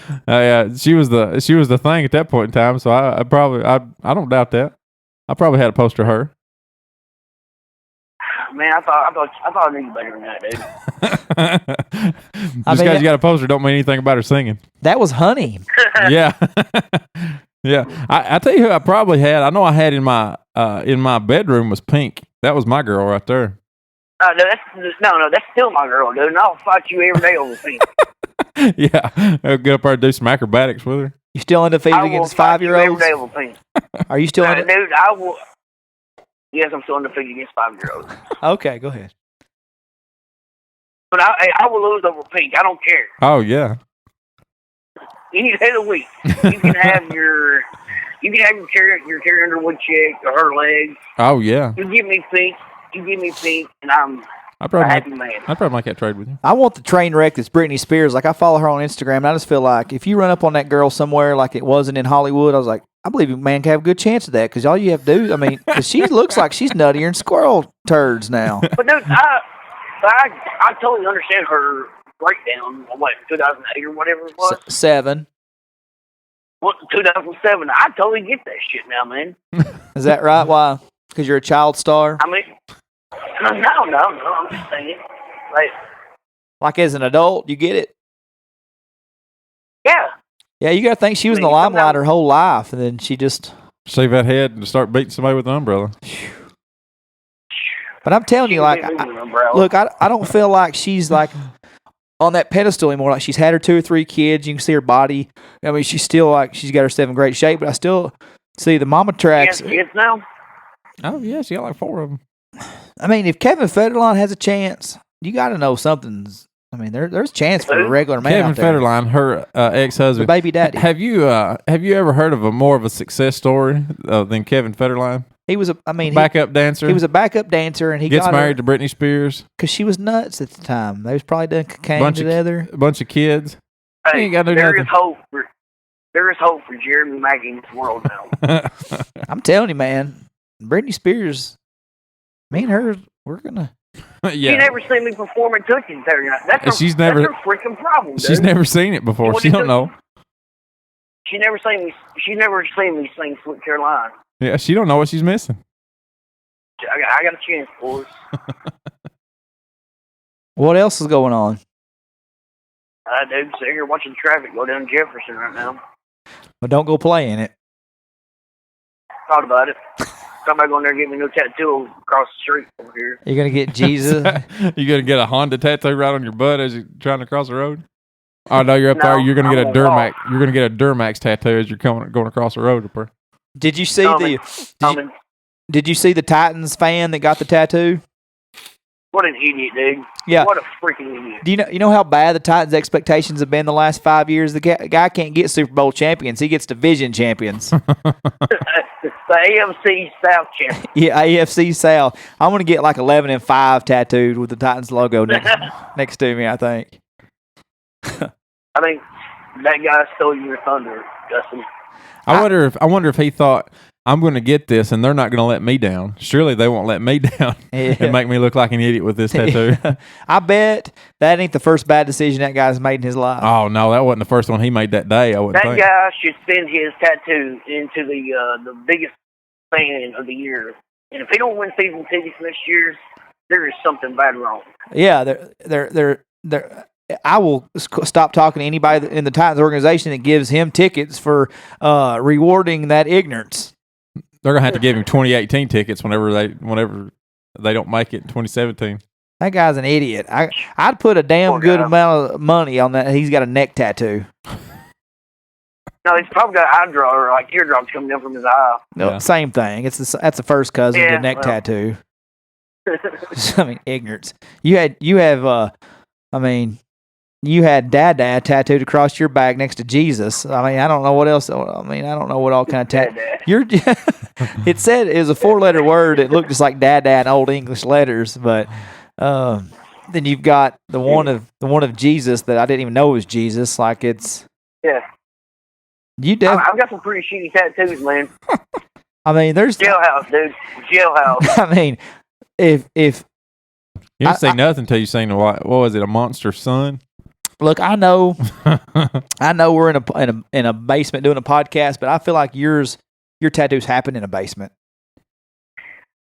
she was the thing at that point in time. So I don't doubt that. I probably had a poster of her.
Man, I thought I knew you better than that, dude.
Just
I mean,
because you got a poster don't mean anything about her singing.
That was Honey.
Yeah, yeah. I tell you who I probably had. I know I had in my bedroom was Pink. That was my girl right there.
No, that's still my girl, dude. And I'll fight you every day over things.
Yeah, I'll get up there and do some acrobatics with her.
You still undefeated
I will
against
fight you every
5-year-olds?
day over things.
Are you still
Dude, I will. Yes, I'm still undefeated against 5-year-olds.
Okay, go ahead.
But I will lose over Pink. I don't care.
Oh yeah.
Any day of the week, you can have your Carrie Underwood chick or her legs.
Oh yeah.
You give me Pink, and I'm
I
a
probably
happy man.
I'd probably make that trade with you.
I want the train wreck that's Britney Spears. Like, I follow her on Instagram, and I just feel like if you run up on that girl somewhere like it wasn't in Hollywood, I was like, I believe a man can have a good chance of that because all you have to do, I mean, because she looks like she's nuttier than squirrel turds now.
But dude, I totally understand her breakdown. What 2008 or whatever it was.
7.
What 2007? I totally get that shit now, man.
Is that right? Why? Because you're a child star?
I mean, no. I'm just saying,
Like as an adult, you get it?
yeah.
Yeah, you got to think she was in the
I mean,
limelight her whole life, and then she just.
Shave that head and start beating somebody with an umbrella.
But I'm telling you, like, look, I don't feel like she's like on that pedestal anymore. Like, she's had her 2 or 3 kids. You can see her body. I mean, she's still like, she's got herself in great shape, but I still see the mama tracks.
Kids now.
Oh yeah, she got like 4 of them.
I mean, if Kevin Federline has a chance, you got to know something's. I mean, there's a chance for a regular man
Kevin
out there.
Federline, her
The
ex-husband.
baby daddy.
Have you ever heard of more of a success story than Kevin Federline?
He was a
Backup dancer.
He was a backup dancer, and he
gets
got
married to Britney Spears.
because she was nuts at the time. They was probably doing cocaine together.
A bunch of kids. He
Hey,
ain't got to do
there
nothing.
is hope for Jeremy Mackie in this world now.
I'm telling you, man, Britney Spears, me and her, we're gonna.
Yeah.
She never seen me perform at Tootsie's Saturday night. That's
She's
that's
never-
her freaking problem, dude.
She's never seen it before.
What
She
is
don't
it?
know.
She never seen me sing Sweet Caroline.
Yeah, she don't know what she's missing.
I got a chance, boys.
What else is going on?
Dude, sitting here watching traffic go down Jefferson right now.
Well, don't go play in it.
Thought about it. Somebody going there and get me a new tattoo across the street over here.
You're gonna get Jesus.
You gonna get a Honda tattoo right on your butt as you're trying to cross the road? Oh no, you're up there.
No,
You're gonna get a
I'm gonna
Duramax. You're gonna get a Duramax tattoo as you're going across the road up there.
Did you see
Coming.
Did you see the Titans fan that got the tattoo?
What an idiot, dude.
Yeah.
What a freaking idiot.
Do you know how bad the Titans' expectations have been the last 5 years? The guy can't get Super Bowl champions; he gets division champions.
The AFC South champion.
Yeah, AFC South. I'm gonna get like 11-5 tattooed with the Titans logo next to me. I think.
I mean, that guy stole your thunder, Justin.
I wonder if he thought, I'm going to get this, and they're not going to let me down. Surely they won't let me down and make me look like an idiot with this tattoo.
I bet that ain't the first bad decision that guy's made in his life.
Oh, no, that wasn't the first one he made that day, I wouldn't
That
think.
guy should send his tattoo into the biggest fan of the year. And if he don't win season tickets next year, there is something bad wrong.
Yeah, they're I will stop talking to anybody in the Titans organization that gives him tickets for rewarding that ignorance.
They're going to have to give him 2018 tickets whenever they don't make it in 2017.
That guy's an idiot. I'd put a damn
Poor
good
guy.
amount of money on that. He's got a neck tattoo.
No, he's probably got eye draw or like teardrops coming down from his eye.
No,
Yeah.
same thing. That's the first cousin to
Yeah,
the neck
well.
tattoo. I mean, ignorance. You had Dad tattooed across your back next to Jesus. I mean, I don't know what else. I mean, I don't know what all kind of tattoo.
Dad.
You're. It said it was a 4-letter word. It looked just like Dad in old English letters, but then you've got the one of Jesus that I didn't even know was Jesus. Like it's
Yeah.
you.
I've got some pretty shitty tattoos, man.
I mean, there's.
Jailhouse, dude. Jailhouse.
I mean, if
You didn't say nothing until you seen what was it, a monster sun?
look, I know we're in a basement doing a podcast, but I feel like your tattoos happen in a basement.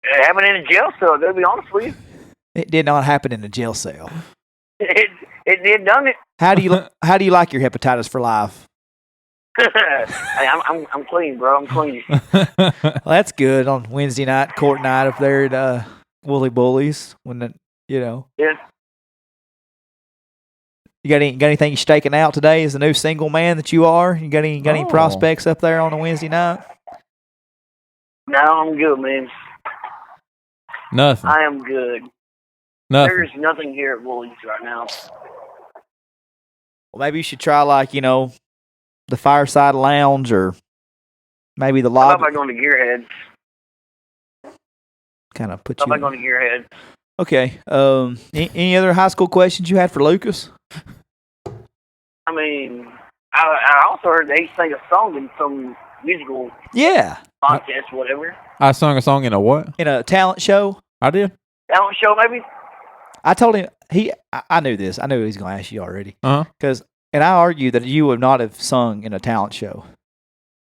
It happened in a jail cell, to be honest with you.
It did not happen in a jail cell.
It did done it.
How do you like your hepatitis for life?
Hey, I'm clean, bro. I'm clean.
Well, that's good on Wednesday night, court night up there at Woolly Bullies. When
Yeah.
you got anything you staking out today as the new single man that you are? You got any
Oh.
prospects up there on a Wednesday night?
No, I'm good, man.
Nothing.
I am good.
Nothing.
There's nothing here at Woolies right now.
Well, maybe you should try the Fireside Lounge or maybe the
How about
lobby.
by going to Gearhead?
Kind of put
How about
you.
going to Gearhead?
Okay. Any other high school questions you had for Lucas?
I mean, I also heard they sang a song in some musical
Yeah,
contest, whatever.
I sung a song in a what?
in a talent show.
I did?
Talent show, maybe?
I told him I knew this. I knew he was going to ask you already.
Uh-huh.
And I argued that you would not have sung in a talent show.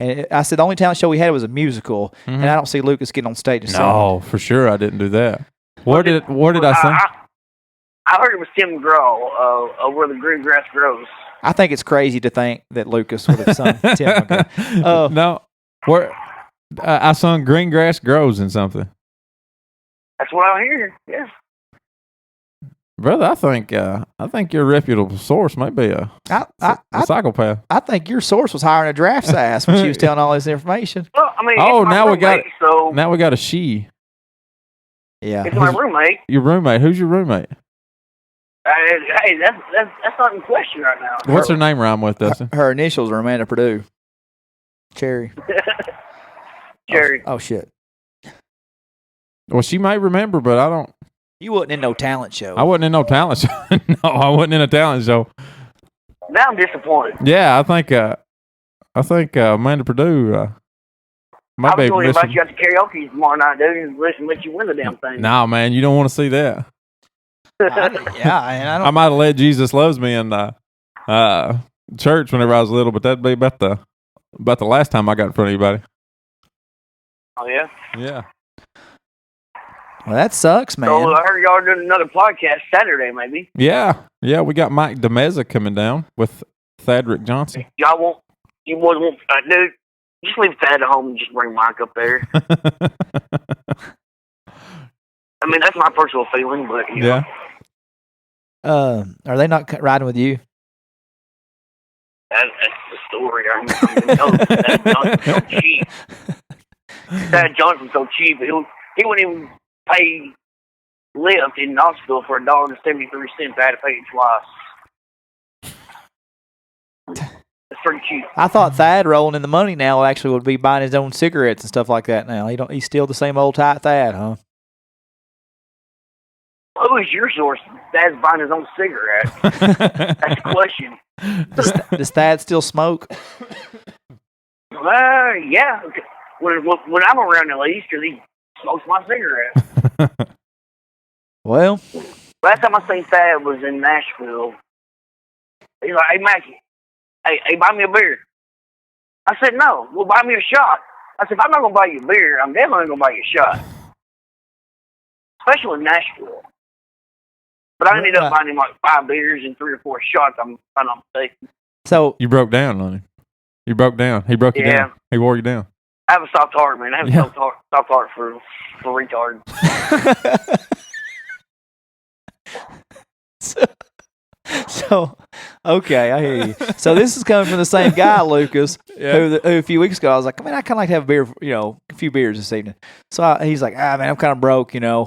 And I said the only talent show we had was a musical, and I don't see Lucas getting on stage and sing.
No, for sure I didn't do that. What did I sing?
I heard it was Tim Grohl, Where the Green Grass Grows.
I think it's crazy to think that Lucas would have sung Tim McGraw.
No. Where I sung Green Grass Grows in something.
That's what I hear. Yeah.
Brother, I think you're a reputable source. Maybe a psychopath.
I think your source was hiring a draft's ass when she was telling all this information.
Well, I mean,
Oh,
it's my
now we got
roommate, so
Now we got a she.
Yeah.
it's my roommate.
Your roommate. Who's your roommate?
Hey, that's not in question right now.
What's her name rhyme with, Dustin?
Her initials are Amanda Purdue. Cherry.
Jerry.
Oh, shit.
Well, she may remember, but I don't.
You wasn't in no talent show.
I wasn't in no talent show. No, I wasn't in a talent show.
Now I'm disappointed.
Yeah, I think Amanda Purdue might
I
be
was going to invite
listening.
you out to karaoke tomorrow night, dude, and let you win the damn thing.
Nah, man, you don't want to see that.
I
I
don't.
might have led Jesus Loves Me in church whenever I was little, but that'd be about the last time I got in front of anybody.
Oh, yeah?
Yeah.
Well, that sucks, man.
So I heard y'all doing another podcast Saturday, maybe.
Yeah. We got Mike DeMeza coming down with Thadrick Johnson.
You boys won't, dude, just leave Thad at home and just bring Mike up there. I mean, that's my personal feeling, but, you know.
Yeah.
Are they not riding with you?
That's the story. I mean, Thad Johnson's so cheap. Thad Johnson's so cheap. He wouldn't even pay Lyft in Knoxville for $1.73. I had to pay it twice. It's pretty cheap.
I thought Thad rolling in the money now actually would be buying his own cigarettes and stuff like that now. He's still the same old tight Thad, huh?
Who? who is your source? Dad's buying his own cigarette. That's the question.
Does Thad still smoke?
Yeah. When I'm around, at least, because he smokes my cigarette.
Well,
Last time I seen Thad was in Nashville. He's like, "Hey, Mackie, hey, buy me a beer." I said, "No, well, buy me a shot." I said, "If I'm not going to buy you a beer, I'm definitely going to buy you a shot." Especially in Nashville. But I ended up buying him like 5 beers and 3 or 4 shots. I'm not mistaken.
So
You broke down on him. You broke down. He broke you down. He wore you down.
I have a soft heart, man. I have a soft heart for retards.
So, okay, I hear you. So this is coming from the same guy, Lucas, who a few weeks ago I was like, man, I kind of like to have a beer, a few beers this evening. So he's like, man, I'm kind of broke, and I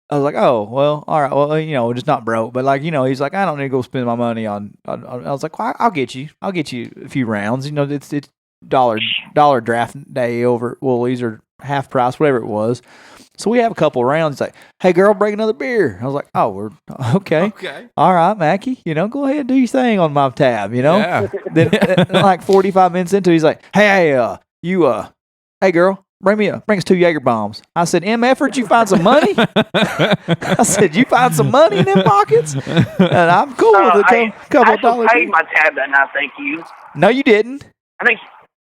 was like, oh, well, all right, well, just not broke, but like, he's like, I don't need to go spend my money on I was like, well, I'll get you a few rounds. It's dollar draft day over at Woolies or half price, whatever it was. So we have a couple of rounds. He's like, hey, girl, bring another beer. I was like, oh, we're okay. Okay. All right, Mackie, go ahead and do your thing on my tab,
Yeah.
Then like 45 minutes into it, he's like, hey, hey, girl, bring us 2 Jaeger bombs. I said, MF, did you find some money? I said, you find some money in them pockets? And I'm cool with a couple of dollars.
I paid my tab that night, thank you.
No, you didn't.
I think,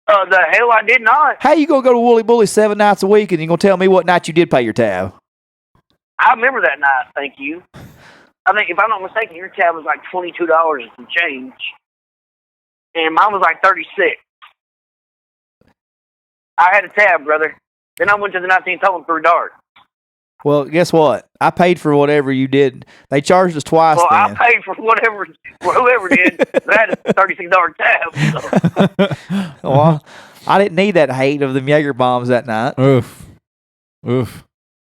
the hell I did not.
How you going to go to Woolly Bully 7 nights a week and you going to tell me what night you did pay your tab?
I remember that night, thank you. I think, if I'm not mistaken, your tab was like $22 and some change. And mine was like $36. I had a tab, brother. Then I went to the 19th hole and threw a dart.
Well, guess what? I paid for whatever you did. They charged us twice.
Well,
then.
I paid for whoever did. But I had a $36 tab. So.
Well, I didn't need that hate of the Jaeger bombs that night.
Oof.
It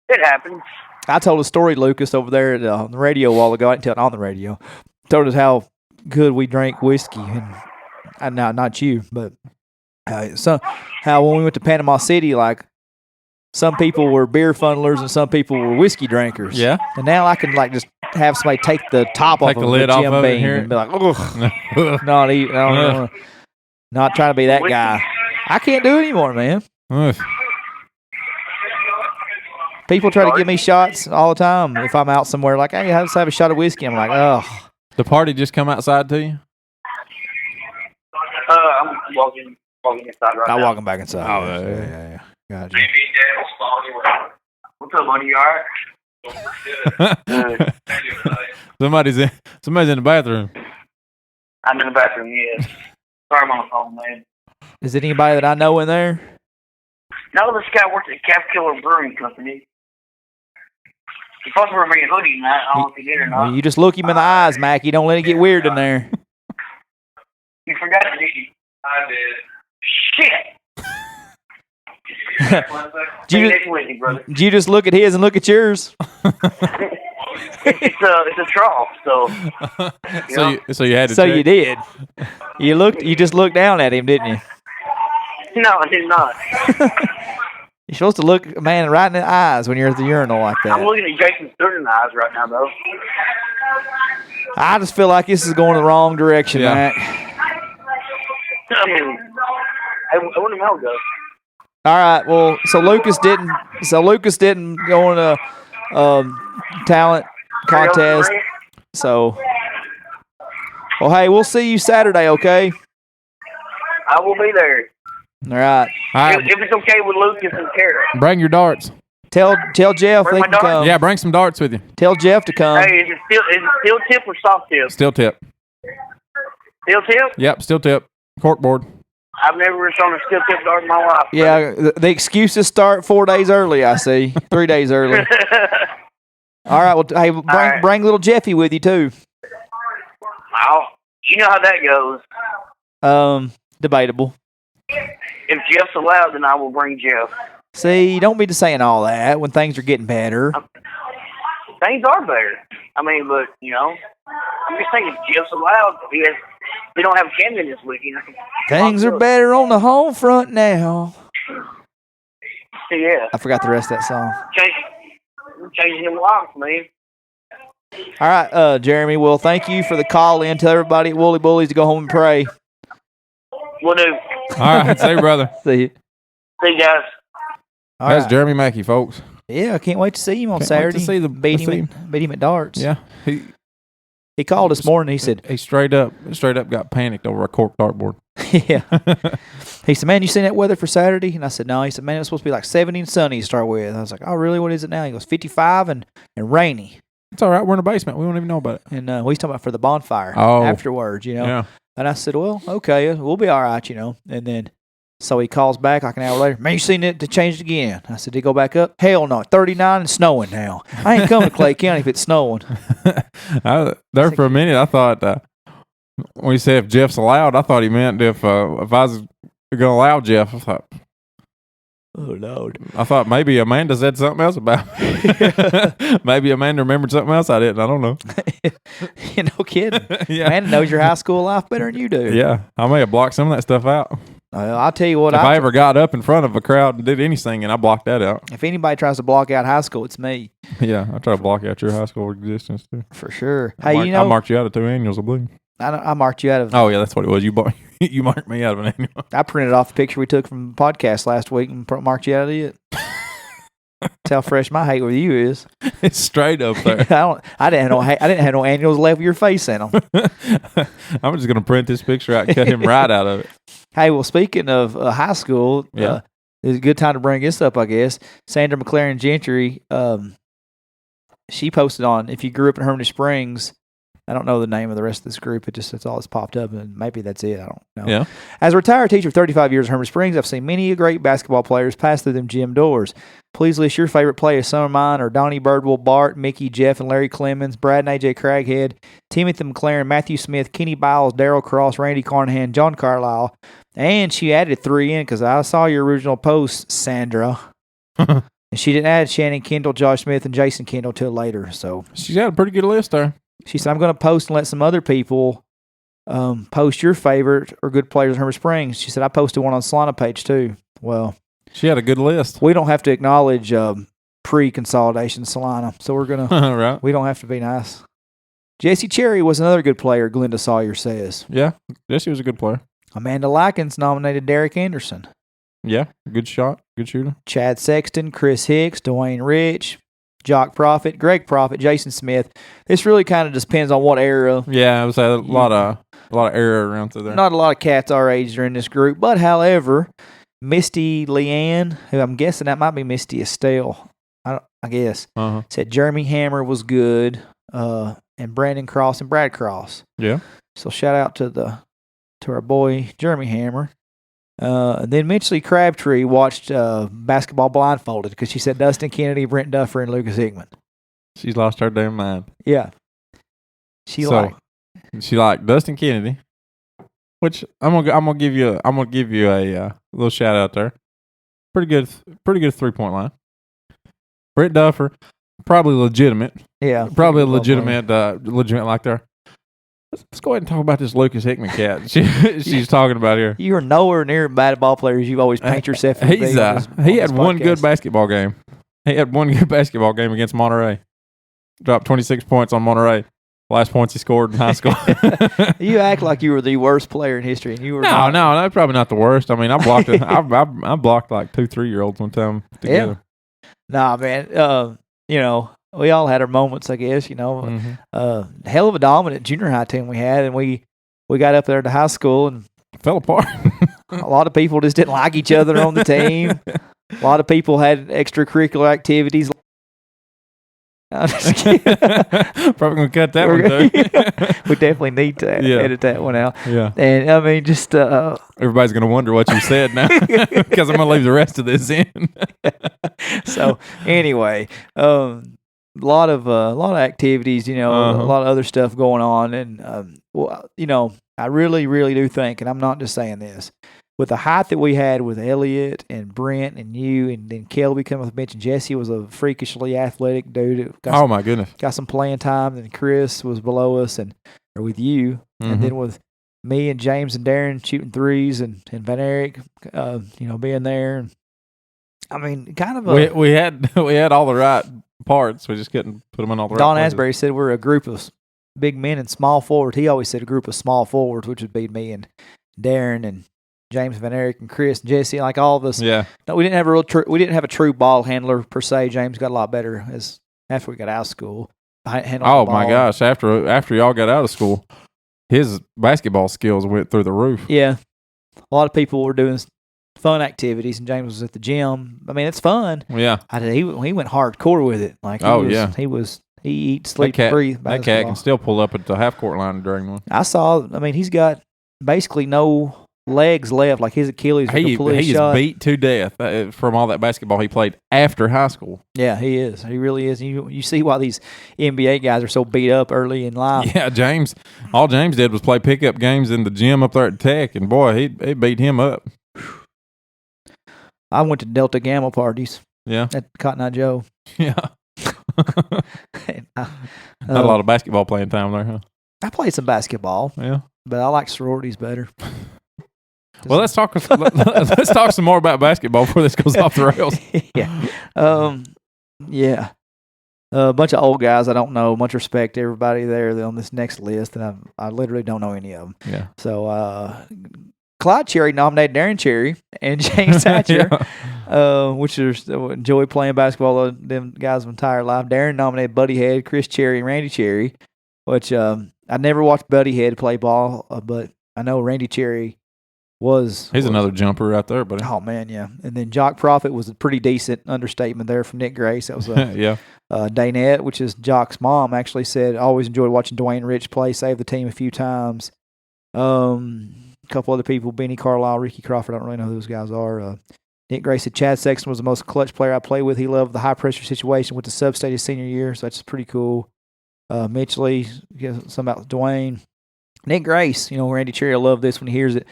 happens.
I told a story, Lucas, over there on the radio a while ago. I didn't tell it on the radio. Told us how good we drank whiskey. And now, not you, but how when we went to Panama City, like, some people were beer funnelers and some people were whiskey drinkers.
Yeah.
And now I can like just have somebody take the top off
the
of
lid
the
off
Jim
of it
Beam
here.
and be like, ugh, not trying to be that guy. I can't do it anymore, man.
Oof.
People try to give me shots all the time if I'm out somewhere. Like, hey, let's have a shot of whiskey. I'm like, oh.
The party just come outside to you?
I'm walking inside right now.
I'm walking back inside.
Oh,
yeah. Gotcha.
What's up, buddy? You all right?
Somebody's in the bathroom.
I'm in the bathroom, yes. Sorry, I'm on the phone, man.
Is it anybody that I know in there?
No, this guy works at Cap Killer Brewing Company. He's supposed to wear me a hoodie tonight. I don't know if he did or not.
You just look him in the eyes, Mackie. Don't let it get weird in there.
You forgot it, did you? I did. Shit!
Did you just look at his and look at yours?
It's a trough, so.
So you had to.
So
check.
you did. You just looked down at him, didn't you?
No, I did not.
You're supposed to look a man right in the eyes when you're at the urinal like that.
I'm looking at Jason Stewart in the eyes right now, though.
I just feel like this is going the wrong direction, Matt.
I mean, I wouldn't know, though.
All right. Well, so Lucas didn't go in a talent contest. So, well, hey, we'll see you Saturday, okay?
I will be there.
All right.
If it's okay with Lucas and Kara.
Bring your darts.
Tell Jeff
Bring
they
my
can
darts?
come.
Yeah, bring some darts with you.
Tell Jeff to come.
Hey, is it steel tip or soft tip?
Steel tip.
Steel tip?
Yep, steel tip. Corkboard.
I've never thrown a steel tip dart in my life.
Yeah, the excuses start 4 days early, I see. 3 days early. All right. Well, hey, bring little Jeffy with you, too.
Well, you know how that goes.
Debatable.
If Jeff's allowed, then I will bring Jeff.
See, don't be just saying all that when things are getting better.
Things are better. I mean, but, I'm just saying if Jeff's allowed, we don't have Camden this week.
Things are better on the home front now.
Yeah.
I forgot the rest of that song.
changing them locks, man.
All right, Jeremy. Well, thank you for the call in. Tell everybody at Woolly Bullies to go home and pray.
We'll do.
All right, say, brother.
See you.
See you guys.
All
That's
right.
Jeremy Mackie, folks.
Yeah, I can't wait to see him on
Can't wait
Saturday.
to see
beat him at darts.
Yeah,
He called this morning. He said,
he straight up got panicked over a cork dartboard.
yeah. He said, man, you seen that weather for Saturday? And I said, no. He said, man, it's supposed to be like 70 and sunny to start with. I was like, oh, really? What is it now? He goes, 55 and rainy.
It's all right. We're in the basement. We don't even know about it.
And we was talking about for the bonfire afterwards,
Yeah.
And I said, well, okay, we'll be all right, And then, so he calls back like an hour later. Man, you seen it? They changed again. I said, did it go back up? Hell no. 39 and snowing now. I ain't coming to Clay County if it's snowing.
There for a minute, I thought when he said if Jeff's allowed, I thought he meant if I was going to allow Jeff.
Oh, Lord.
I thought maybe Amanda said something else about me. Maybe Amanda remembered something else I didn't. I don't know.
No kidding.
Yeah.
Amanda knows your high school life better than you do.
Yeah. I may have blocked some of that stuff out.
I'll tell you what.
If I ever got up in front of a crowd and did any singing, I blocked that out.
If anybody tries to block out high school, it's me.
Yeah. I try to block out your high school existence, too.
For sure.
I marked you out of 2 annuals, I believe.
I marked you out of.
Oh, yeah, that's what it was. You marked me out of an annual.
I printed off the picture we took from the podcast last week and marked you out of it. That's how fresh my hate with you is.
It's straight up there.
I didn't have no annuals left with your face in them.
I'm just gonna print this picture out and cut him right out of it.
Hey, well, speaking of high school, it's a good time to bring this up, I guess. Sandra Gentry, she posted on, if you grew up in Hermitage Springs, I don't know the name of the rest of this group. That's all that's popped up, and maybe that's it. I don't know.
Yeah.
As a retired teacher of 35 years at Hermitage Springs, I've seen many great basketball players pass through them gym doors. Please list your favorite players. Some of mine are Donnie Birdwell, Bart, Mickey, Jeff, and Larry Clemens, Brad and AJ Craghead, Timothy McLaren, Matthew Smith, Kenny Biles, Darryl Cross, Randy Carnahan, John Carlisle, and she added 3 in because I saw your original post, Sandra. And she didn't add Shannon Kendall, Josh Smith, and Jason Kendall till later. So
she's got a pretty good list there.
She said, I'm going to post and let some other people post your favorite or good players in Hermitage Springs. She said, I posted one on Solana page too. Well,
she had a good list.
We don't have to acknowledge pre-consolidation Solana, so we're going to,
right.
We don't have to be nice. Jesse Cherry was another good player, Glenda Sawyer says.
Yeah, Jesse was a good player.
Amanda Likens nominated Derek Anderson.
Yeah, good shot, good shooter.
Chad Sexton, Chris Hicks, Dwayne Rich, Jock Profit, Greg Profit, Jason Smith. This really kind of just depends on what era.
Yeah, it was a lot of error around through there.
Not a lot of cats our age are in this group, but however, Misty Leanne, who I'm guessing that might be Misty Estelle, I guess, said Jeremy Hammer was good, and Brandon Cross and Brad Cross.
Yeah.
So shout out to our boy Jeremy Hammer. And then Mitchley Crabtree watched Basketball Blindfolded because she said Dustin Kennedy, Brent Duffer, and Lucas Hickman.
She's lost her damn mind.
Yeah. She
liked Dustin Kennedy, which I'm gonna give you a little shout out there. Pretty good 3-point line. Brent Duffer, probably legitimate.
Yeah.
Probably a legitimate like there. Let's go ahead and talk about this Lucas Hickman cat. She's talking about here.
You are nowhere near bad ball players. You always paint yourself.
He had one good basketball game. He had one good basketball game against Monterey. Dropped 26 points on Monterey. Last points he scored in high school.
You act like you were the worst player in history, and you were.
No, that's probably not the worst. I mean, I blocked I blocked like 2 3-year-olds one time together.
Yeah. Nah, man. We all had our moments, I guess,
Mm-hmm.
Hell of a dominant junior high team we had, and we got up there to high school and
fell apart.
A lot of people just didn't like each other on the team. A lot of people had extracurricular activities. I'm just kidding.
Probably going to cut that one, too.
We definitely need to edit that one out.
Yeah.
And, I mean, just...
everybody's going to wonder what you said now because I'm going to leave the rest of this in.
So, anyway... a lot of activities, a lot of other stuff going on, and I really, really do think, and I'm not just saying this, with the height that we had with Elliot and Brent and you, and then Kelby coming off the bench, and Jesse was a freakishly athletic dude.
My goodness,
got some playing time. And Chris was below us, or with you, and then with me and James and Darren shooting threes, and Van Eric, being there. And, I mean, kind of
we had all the right parts. We just couldn't put them in all the right
Don
places.
Asbury said we're a group of big men and small forwards. He always said a group of small forwards, which would be me and Darren and James Van Eric and Chris and Jesse, like all of us.
Yeah.
No, we didn't have we didn't have a true ball handler per se. James got a lot better after we got out of school.
Oh my gosh! After y'all got out of school, his basketball skills went through the roof.
Yeah, a lot of people were doing fun activities, and James was at the gym. I mean, it's fun.
Yeah.
He went hardcore with it. Like he eats, sleep, breathe.
That cat can still pull up at the half court line during one.
I saw. I mean, he's got basically no legs left. Like his Achilles are completely shot.
He is beat to death from all that basketball he played after high school.
Yeah, he is. He really is. You see why these NBA guys are so beat up early in life.
Yeah, all James did was play pickup games in the gym up there at Tech, and boy, he beat him up.
I went to Delta Gamma parties.
Yeah.
At Cotton Eye Joe.
Yeah. Not a lot of basketball playing time there, huh?
I played some basketball.
Yeah.
But I like sororities better.
Well, let's talk some more about basketball before this goes off the rails.
Yeah. Yeah. A bunch of old guys I don't know. Much respect to everybody there on this next list, and I literally don't know any of them.
Yeah.
So Clyde Cherry nominated Darren Cherry and James Thatcher, which enjoy playing basketball. Them guys' entire life. Darren nominated Buddy Head, Chris Cherry, and Randy Cherry, which I never watched Buddy Head play ball, but I know Randy Cherry was
another jumper right there, buddy.
Oh man, yeah. And then Jock Profit was a pretty decent understatement there from Nick Grace. That was Daynette, which is Jock's mom, actually said always enjoyed watching Dwayne Rich play, saved the team a few times. A couple other people, Benny Carlisle, Ricky Crawford. I don't really know who those guys are. Nick Grace said Chad Sexton was the most clutch player I played with. He loved the high pressure situation with the sub-state his senior year, so that's pretty cool. Mitch Lee, something about Dwayne. Nick Grace, Randy Cherry will love this when he hears it.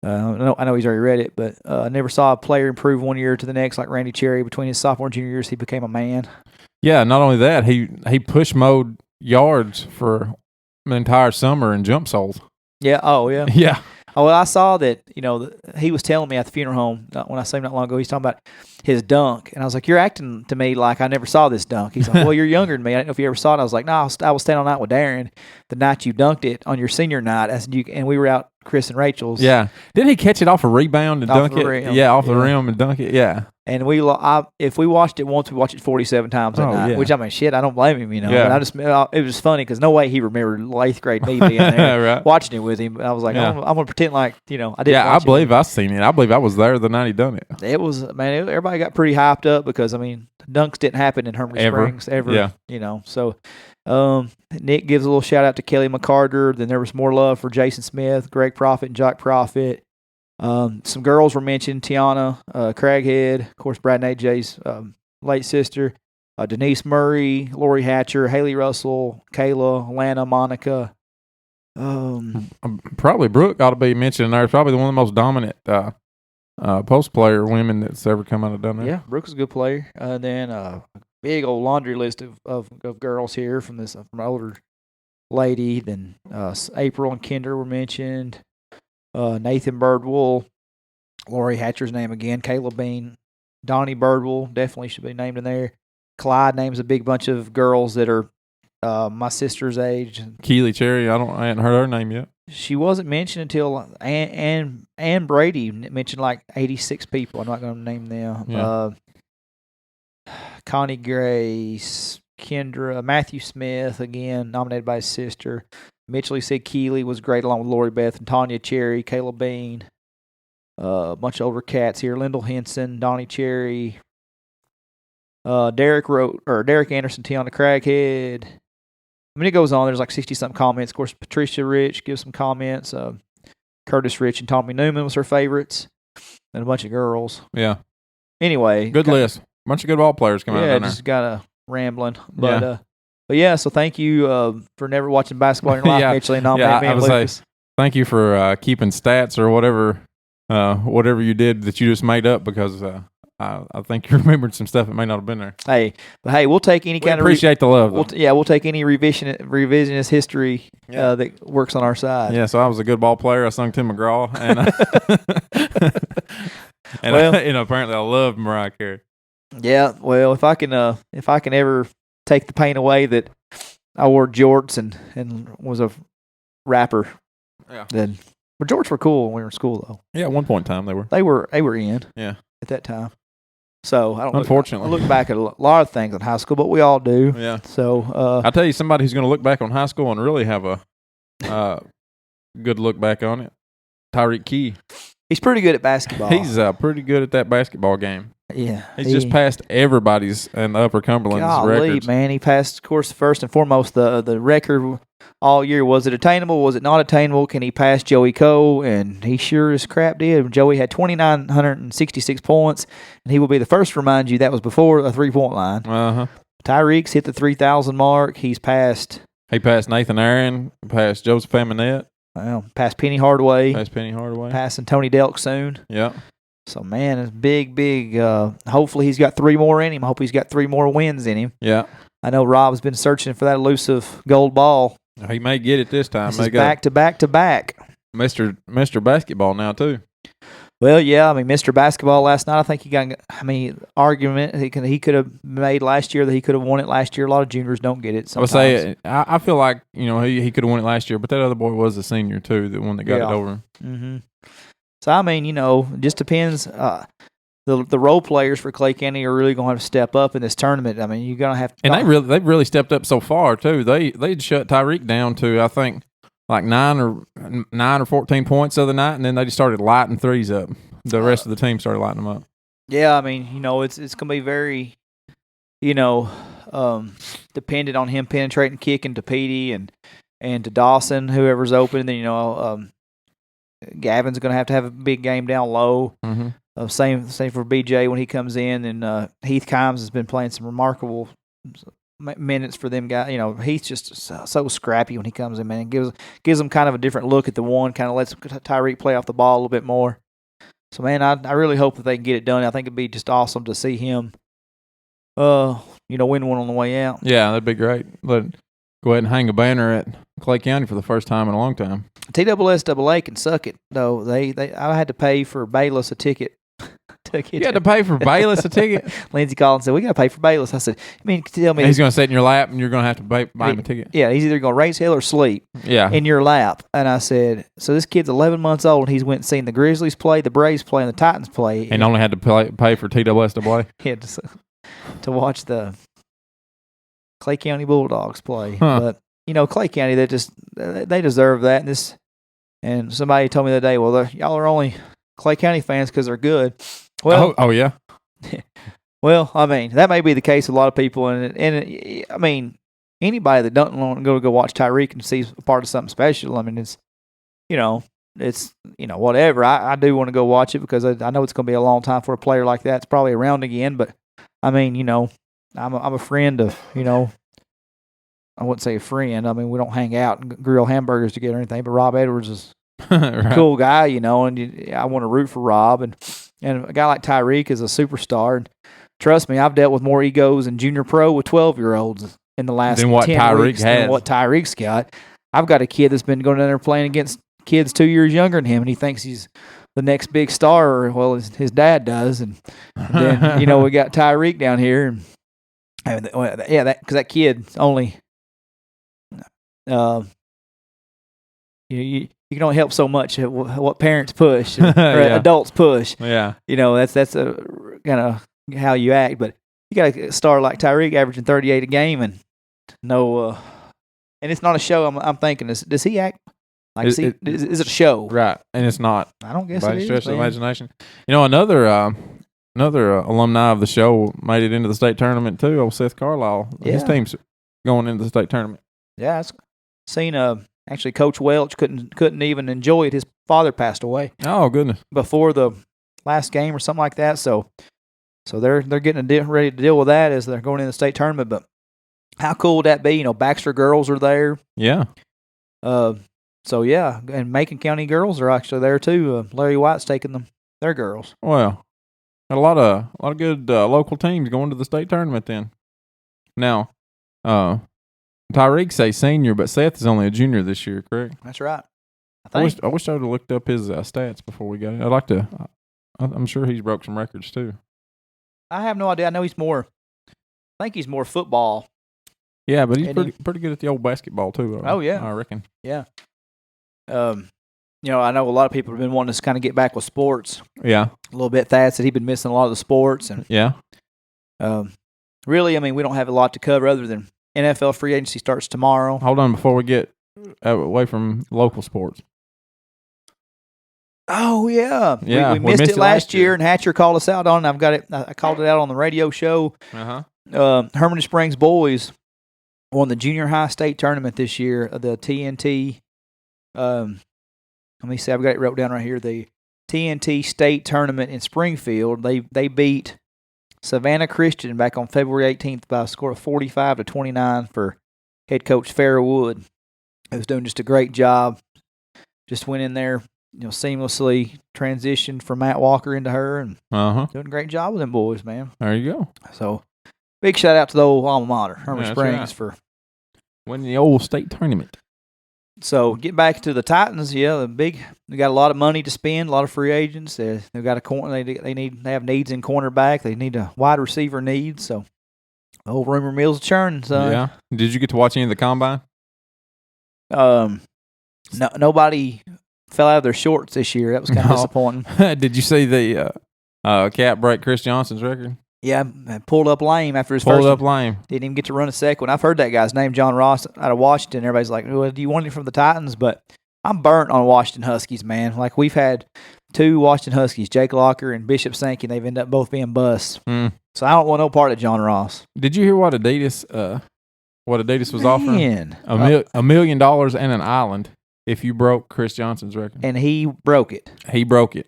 I know he's already read it, but I never saw a player improve one year to the next like Randy Cherry. Between his sophomore and junior years, he became a man.
Yeah, not only that, he push mowed yards for an entire summer in jump soles.
Yeah. Oh, yeah.
Yeah.
Oh, well, I saw that, he was telling me at the funeral home, when I saw him not long ago, he's talking about his dunk. And I was like, you're acting to me like I never saw this dunk. He's like, well, you're younger than me. I didn't know if you ever saw it. I was like, no, I was standing all night with Darren the night you dunked it on your senior night. And we were out Chris and Rachel's.
Yeah. Didn't he catch it off a rebound and dunk it?
Rim.
Yeah, off the rim and dunk it. Yeah.
And if we watched it once, we watched it 47 times that night. Yeah. Which, I mean, shit, I don't blame him,
Yeah.
But it was funny because no way he remembered 8th grade me being there
right.
watching it with him. I was like, I'm going to pretend like, I didn't.
Yeah, I believe I seen it. I believe I was there the night he done it.
It was, man, everybody got pretty hyped up because, dunks didn't happen in Hermitage Springs ever. Yeah. So Nick gives a little shout out to Kelly McCarter. Then there was more love for Jason Smith, Greg Profit, and Jock Profit. Some girls were mentioned: Tiana Craighead, of course, Brad and AJ's late sister, Denise Murray, Lori Hatcher, Haley Russell, Kayla, Lana, Monica.
Probably Brooke ought to be mentioned there. Probably one of the most dominant post player women that's ever come out of down there.
Yeah, Brooke is a good player. Then a big old laundry list of girls here from an older lady. Then April and Kinder were mentioned. Nathan Birdwell, Lori Hatcher's name again, Caleb Bean, Donnie Birdwell definitely should be named in there. Clyde names a big bunch of girls that are my sister's age.
Keely Cherry, I hadn't heard her name yet.
She wasn't mentioned until Ann Brady mentioned like 86 people. I'm not going to name them.
Yeah.
Connie Grace, Kendra, Matthew Smith, again, nominated by his sister. Mitchell said Keeley was great along with Lori Beth and Tanya Cherry, Kayla Bean. A bunch of older cats here. Lyndall Henson, Donnie Cherry. Derek Anderson, Tiana Craighead. It goes on. There's like 60-something comments. Of course, Patricia Rich gives some comments. Curtis Rich and Tommy Newman was her favorites. And a bunch of girls.
Yeah.
Anyway.
Good list. Bunch of good ball players coming out down there.
Yeah, just got a rambling. But yeah, so thank you for never watching basketball in your life, Mitchell, and nominating me and Lucas.
Thank you for keeping stats or whatever you did that you just made up, because I think you remembered some stuff that may not have been there.
Hey, we'll take any kind of
appreciate the love.
We'll take any revisionist history that works on our side.
Yeah, so I was a good ball player. I sung Tim McGraw, and apparently I loved Mariah Carey.
Yeah, well, if I can ever take the pain away that I wore jorts and was a rapper, then but jorts were cool when we were in school though.
Yeah, at one point in time they were.
They were in
Yeah.
at that time. So I don't.
Unfortunately.
I look back at a lot of things in high school, but we all do.
Yeah.
So
I'll tell you somebody who's going to look back on high school and really have a good look back on it. Tyreek Key.
he's pretty good at basketball.
He's pretty good at that basketball game.
yeah.
He's just passed everybody's in the Upper Cumberland's
Golly,
records.
man, he passed. Of course, first and foremost, the record all year. Was it attainable? Was it not attainable? Can he pass Joey Coe? And he sure as crap did. Joey had 2,966 points, and he will be the first to remind you that was before a 3-point line.
Uh-huh.
Tyreek's hit the 3,000 mark. He's passed.
He passed Nathan Aaron, passed Joseph Amonette,
Well, passed Penny Hardaway,
passed Penny Hardaway.
passing Tony Delk soon.
Yeah.
So, man, it's big. Hopefully, he's got 3 more in him. I hope he's got 3 more wins in him.
Yeah.
I know Rob's been searching for that elusive gold ball.
He may get it this time.
This
They
is
got
back to back to back.
Mr. Basketball now too.
Well, yeah, I mean, Mr. Basketball last night, I think he got, argument he could have made last year that he could have won it last year. A lot of juniors don't get it sometimes.
I would say I feel like he could have won it last year, but that other boy was a senior too, the one that got it over.
Mm-hmm. So I mean, it just depends. The role players for Clay County are really going to have to step up in this tournament. I mean, you're going to have to.
And they've really stepped up so far too. They'd shut Tyreek down to I think like 9 or 14 points the other night, and then they just started lighting threes up. The rest of the team started lighting them up.
Yeah, I mean, it's going to be very, dependent on him penetrating, kicking to Petey and to Dawson, whoever's open. And then Gavin's going to have a big game down low.
Mm-hmm.
Same for BJ when he comes in, and Heath Kimes has been playing some remarkable minutes for them guys. He's just so scrappy when he comes in, man. And gives them kind of a different look at the one. Kind of lets Tyreek play off the ball a little bit more. So, man, I really hope that they can get it done. I think it'd be just awesome to see him, win one on the way out.
Yeah, that'd be great. Go ahead and hang a banner at Clay County for the first time in a long time.
TSSAA can suck it though. I had to pay for Bayless a ticket.
You had to pay for Bayless a ticket?
Lindsey Collins said, "We got to pay for Bayless." I said, tell me."
And he's going to sit in your lap, and you're going to have to buy him a ticket.
Yeah, he's either going to raise hell or sleep.
Yeah.
In your lap. And I said, so this kid's 11 months old, and he's went and seen the Grizzlies play, the Braves play, and the Titans play.
And only had to pay for TSSAA?
He had to watch the Clay County Bulldogs play.
Huh.
But, Clay County, they deserve that. And somebody told me the other day, well, y'all are only Clay County fans because they're good. Well,
oh yeah.
Well, I mean, that may be the case with a lot of people, and I mean, anybody that doesn't want to go watch Tyreek and see a part of something special. I mean, it's whatever. I do want to go watch it because I know it's going to be a long time for a player like that's probably around again. But I mean, I'm a friend of I wouldn't say a friend. I mean, we don't hang out and grill hamburgers together or anything. But Rob Edwards is a cool guy, and I want to root for Rob and a guy like Tyreek is a superstar. And trust me, I've dealt with more egos in junior pro with 12-year-olds in the last 10 weeks than what Tyreek's got. I've got a kid that's been going down there playing against kids 2 years younger than him, and he thinks he's the next big star. Well, his dad does, and then we got Tyreek down here, and because that kid only you can only help so much at what parents push or adults push.
Yeah.
That's a kind of how you act. But you got a star like Tyreek averaging 38 a game and and it's not a show. I'm thinking, does he act like is it a show?
Right. And it's not.
I don't guess
by
it is.
Stretch of imagination. Another alumni of the show made it into the state tournament too. Old Seth Carlisle.
Yeah.
His team's going into the state tournament.
Yeah, I've seen actually Coach Welch couldn't even enjoy it. His father passed away.
Oh goodness!
Before the last game or something like that. So they're getting ready to deal with that as they're going into the state tournament. But how cool would that be? Baxter girls are there.
Yeah.
So yeah, and Macon County girls are actually there too. Larry White's taking their girls.
Well, got a lot of good local teams going to the state tournament then. Now, Tyreek's a senior, but Seth is only a junior this year, correct?
That's right.
I wish I would have looked up his stats before we got it. I'd like to. I'm sure he's broke some records too.
I have no idea. I know he's more. I think he's more football.
Yeah, but he's
And
pretty good at the old basketball too.
Oh, yeah.
I reckon.
Yeah. I know a lot of people have been wanting to kind of get back with sports.
Yeah.
A little bit. Thad said he'd been missing a lot of the sports, and
Yeah.
really, I mean, we don't have a lot to cover other than NFL free agency starts tomorrow.
Hold on before we get away from local sports.
Oh yeah,
Yeah,
We missed it last year, and Hatcher called us out on it. I've got it. I called it out on the radio show. Hermitage Springs boys won the junior high state tournament this year. The TNT. Let me see. I've got it wrote down right here. The TNT state tournament in Springfield. They beat Savannah Christian back on February 18th by a score of 45-29 for head coach Farrah Wood, who's doing just a great job. Just went in there, seamlessly transitioned from Matt Walker into her, and doing a great job with them boys, man.
There you go.
So, big shout out to the old alma mater, Hermitage Springs, for
winning the old state tournament.
So, get back to the Titans. Yeah, they got a lot of money to spend, a lot of free agents. They've got a corner. They have needs in cornerback. They need a wide receiver need. So, the old rumor mill's churning, son.
Yeah. Did you get to watch any of the combine?
No, nobody fell out of their shorts this year. That was kind of disappointing.
Did you see the cat break Chris Johnson's record?
Yeah, pulled up lame after his
Pulled
first.
up lame.
Didn't even get to run a second. I've heard that guy's name, John Ross, out of Washington. Everybody's like, well, do you want him from the Titans? But I'm burnt on Washington Huskies, man. Like, we've had two Washington Huskies, Jake Locker and Bishop Sankey, and they've ended up both being busts. So I don't want no part of John Ross.
Did you hear what Adidas was offering? $1 million and an island if you broke Chris Johnson's record.
And he broke it.
He broke it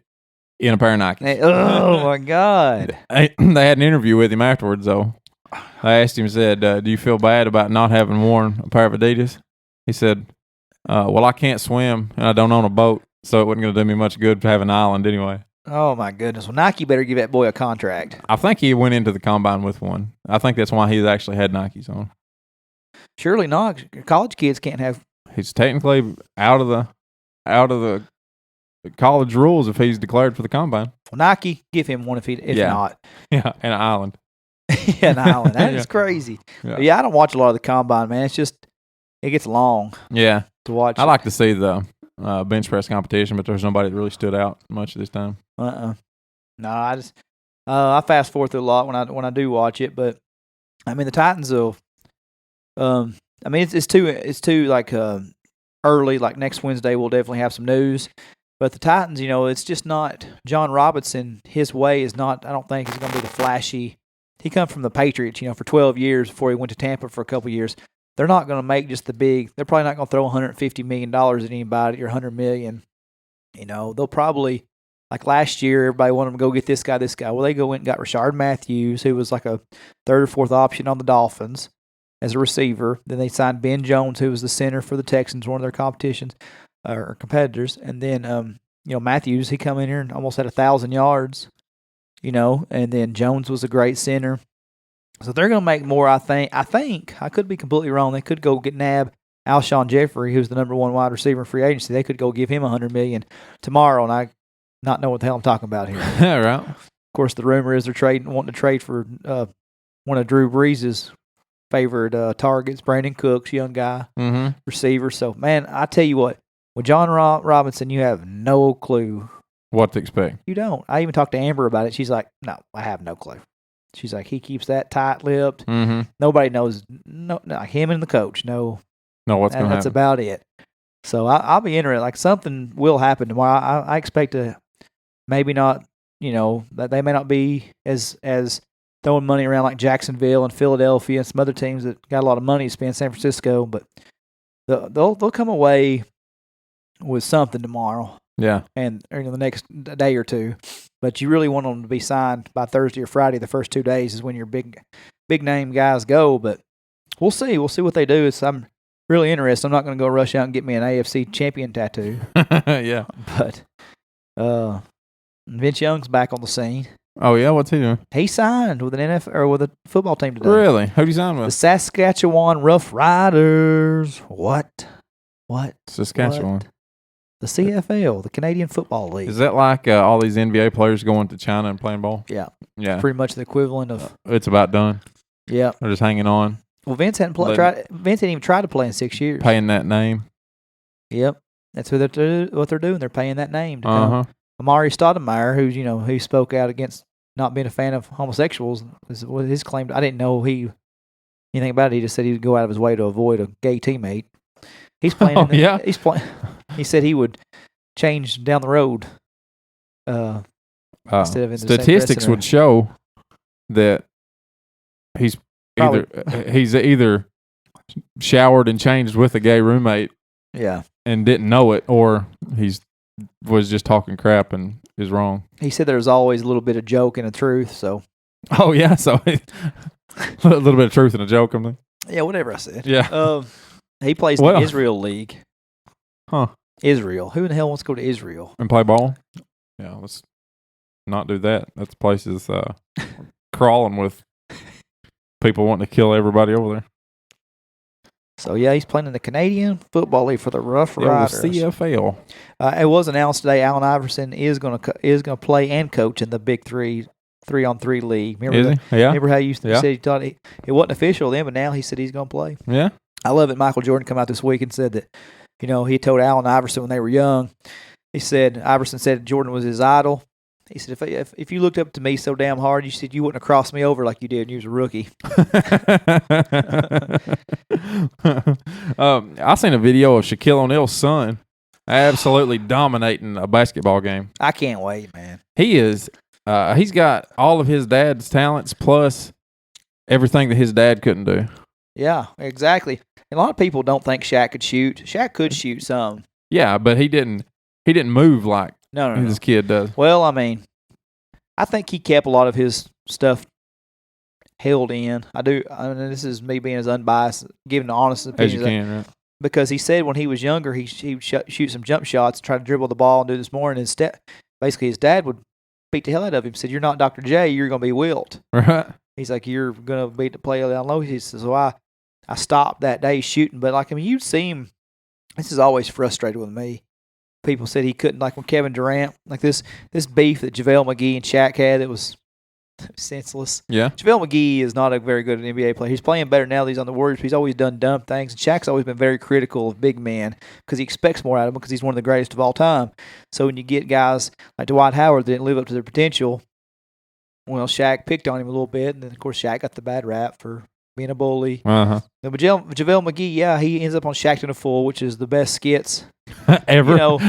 in a pair of Nikes.
Oh, my God.
They had an interview with him afterwards, though. I asked him, said, do you feel bad about not having worn a pair of Adidas? He said, well, I can't swim, and I don't own a boat, so it wasn't going to do me much good to have an island anyway.
Oh, my goodness. Well, Nike better give that boy a contract.
I think he went into the combine with one. I think that's why he actually had Nikes on.
Surely not. College kids can't have.
He's technically out of the college rules if he's declared for the combine.
Well, Nike, give him one if not.
Yeah, and an island.
Yeah, an island. That is crazy. Yeah, I don't watch a lot of the combine, man. It's just, it gets long.
Yeah.
To watch.
I like to see the bench press competition, but there's nobody that really stood out much this time.
No, I just I fast forward through a lot when I do watch it, but I mean the Titans will. I mean it's too like early. Like next Wednesday, we'll definitely have some news. But the Titans, it's just not John Robinson. His way is not. I don't think he's going to be the flashy. He come from the Patriots, for 12 years before he went to Tampa for a couple years. They're not going to make just the big. They're probably not going to throw $150 million at anybody or $100 million. They'll probably, like last year, everybody wanted them to go get this guy. Well, they went and got Rashard Matthews, who was like a third or fourth option on the Dolphins as a receiver. Then they signed Ben Jones, who was the center for the Texans, one of their competitions or competitors. And then, Matthews, he come in here and almost had 1,000 yards, and then Jones was a great center. So they're going to make more, I think. I could be completely wrong. They could go nab Alshon Jeffrey, who's the number one wide receiver in free agency. They could go give him $100 million tomorrow, and I not know what the hell I'm talking about here.
Yeah, right.
Of course, the rumor is they're wanting to trade for one of Drew Brees' favorite targets, Brandon Cooks, young guy, receiver. So, man, I tell you what, with John Robinson, you have no clue
what to expect.
You don't. I even talked to Amber about it. She's like, no, I have no clue. She's like, he keeps that tight-lipped. Nobody knows. No, him and the coach know.
What's going to happen.
That's about it. So I'll be interested. Like something will happen tomorrow. I expect to maybe not. That they may not be as throwing money around like Jacksonville and Philadelphia and some other teams that got a lot of money to spend. San Francisco, but they'll come away with something tomorrow.
Yeah,
and the next day or two. But you really want them to be signed by Thursday or Friday. The first 2 days is when your big name guys go. But we'll see. We'll see what they do. I'm really interested. I'm not going to go rush out and get me an AFC champion tattoo.
Yeah.
But Vince Young's back on the scene.
Oh yeah, what's he doing?
He signed with an NFL or with a football team today.
Really? Who'd he sign with?
The Saskatchewan Rough Riders. What?
Saskatchewan.
What? The CFL, the Canadian Football League.
Is that like all these NBA players going to China and playing ball?
Yeah.
Yeah.
Pretty much the equivalent of.
It's about done.
Yeah.
They're just hanging on.
Well, Vince hadn't even tried to play in 6 years.
Paying that name.
Yep. That's what they're doing. They're paying that name to come. Amari Stoudemire, who spoke out against not being a fan of homosexuals, is what his claim. I didn't know anything about it. He just said he'd go out of his way to avoid a gay teammate. He's playing. He's playing. He said he would change down the road. Instead of in the
statistics would show that he's either showered and changed with a gay roommate, and didn't know it, or was just talking crap and is wrong.
He said there's always a little bit of joke and a truth. So,
so a little bit of truth and a joke. I mean,
yeah, whatever I said.
Yeah.
He plays in the Israel League.
Huh.
Israel. Who in the hell wants to go to Israel
and play ball? Yeah, let's not do that. That place is crawling with people wanting to kill everybody over there.
So, yeah, he's playing in the Canadian Football League for the Rough Riders.
CFL.
It was announced today Allen Iverson is going to play and coach in the Big 3-on-3 league. Remember Remember how you said he thought it wasn't official then, but now he said he's going to play.
Yeah.
I love it. Michael Jordan come out this week and said that, he told Allen Iverson when they were young, Iverson said Jordan was his idol. He said, if you looked up to me so damn hard, you said you wouldn't have crossed me over like you did when you was a rookie.
I seen a video of Shaquille O'Neal's son absolutely dominating a basketball game.
I can't wait, man.
He is. He's got all of his dad's talents plus everything that his dad couldn't do.
Yeah, exactly. And a lot of people don't think Shaq could shoot. Shaq could shoot some.
Yeah, but he didn't move like
this
kid does.
Well, I mean, I think he kept a lot of his stuff held in. I mean, this is me being as unbiased, giving the honest opinion
as you can, right?
Because he said when he was younger, he would shoot some jump shots, try to dribble the ball and do this more. And basically his dad would beat the hell out of him. Said, "You're not Dr. J. You're going to be Wilt."
Right.
He's like, "You're going to beat the play down low." He says, "So I stopped that day shooting." But you'd see him. This is always frustrated with me. People said he couldn't, like when Kevin Durant, like this beef that JaVale McGee and Shaq had, that was senseless.
Yeah.
JaVale McGee is not a very good NBA player. He's playing better now that he's on the Warriors, but he's always done dumb things. And Shaq's always been very critical of big men because he expects more out of them because he's one of the greatest of all time. So when you get guys like Dwight Howard that didn't live up to their potential, well, Shaq picked on him a little bit, and then, of course, Shaq got the bad rap for being a bully.
Uh-huh.
But JaVale McGee, he ends up on Shaq to the Fool, which is the best skits
ever.
Of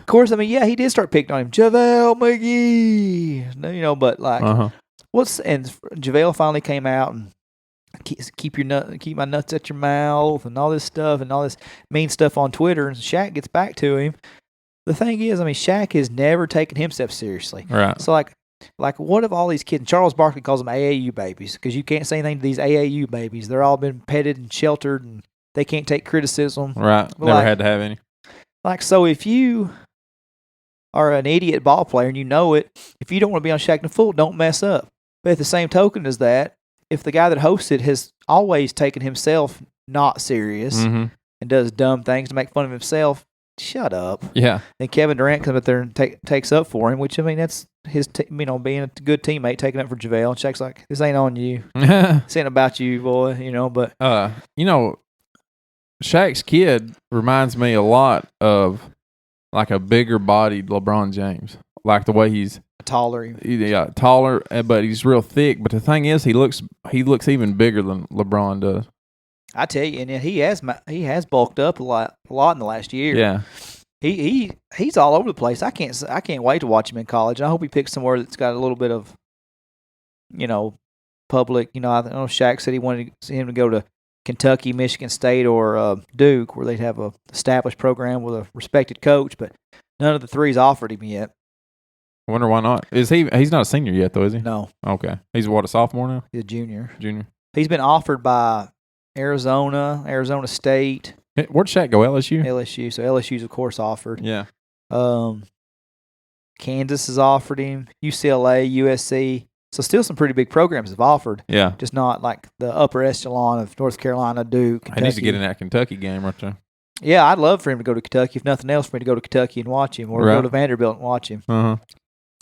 course, he did start picking on him. JaVale McGee, but and JaVale finally came out and keep my nuts at your mouth and all this stuff and all this mean stuff on Twitter, and Shaq gets back to him. The thing is, Shaq has never taken himself seriously.
Right.
So like, what if all these kids, Charles Barkley calls them AAU babies, because you can't say anything to these AAU babies. They're all been petted and sheltered, and they can't take criticism.
Right.
But
never had to have any.
So if you are an idiot ball player and you know it, if you don't want to be on Shaq the Fool, don't mess up. But at the same token as that, if the guy that hosts it has always taken himself not serious and does dumb things to make fun of himself, shut up.
Yeah.
And Kevin Durant comes up there and takes up for him, which, that's his, being a good teammate taking up for JaVale. And Shaq's like, this ain't on you. This ain't about you, boy, but.
Shaq's kid reminds me a lot of like a bigger bodied LeBron James. Like the way he's
taller.
Yeah, taller, but he's real thick. But the thing is, he looks even bigger than LeBron does.
I tell you, and he has bulked up a lot in the last year.
Yeah,
he's all over the place. I can't wait to watch him in college. I hope he picks somewhere that's got a little bit of, public. I know Shaq said he wanted him to go to Kentucky, Michigan State, or Duke, where they'd have a established program with a respected coach. But none of the three's offered him yet.
I wonder why not. Is he? He's not a senior yet, though, is he?
No.
Okay. He's a sophomore now?
He's a junior.
He's
been offered by Arizona State.
Where'd Shaq go? LSU?
LSU. So LSU's, of course, offered.
Yeah.
Kansas has offered him. UCLA, USC. So still some pretty big programs have offered.
Yeah.
Just not like the upper echelon of North Carolina, Duke, Kentucky.
He needs to get in that Kentucky game right there.
Yeah, I'd love for him to go to Kentucky. If nothing else, for me to go to Kentucky and watch him, or go
Right.
to Vanderbilt and watch him.
Uh-huh.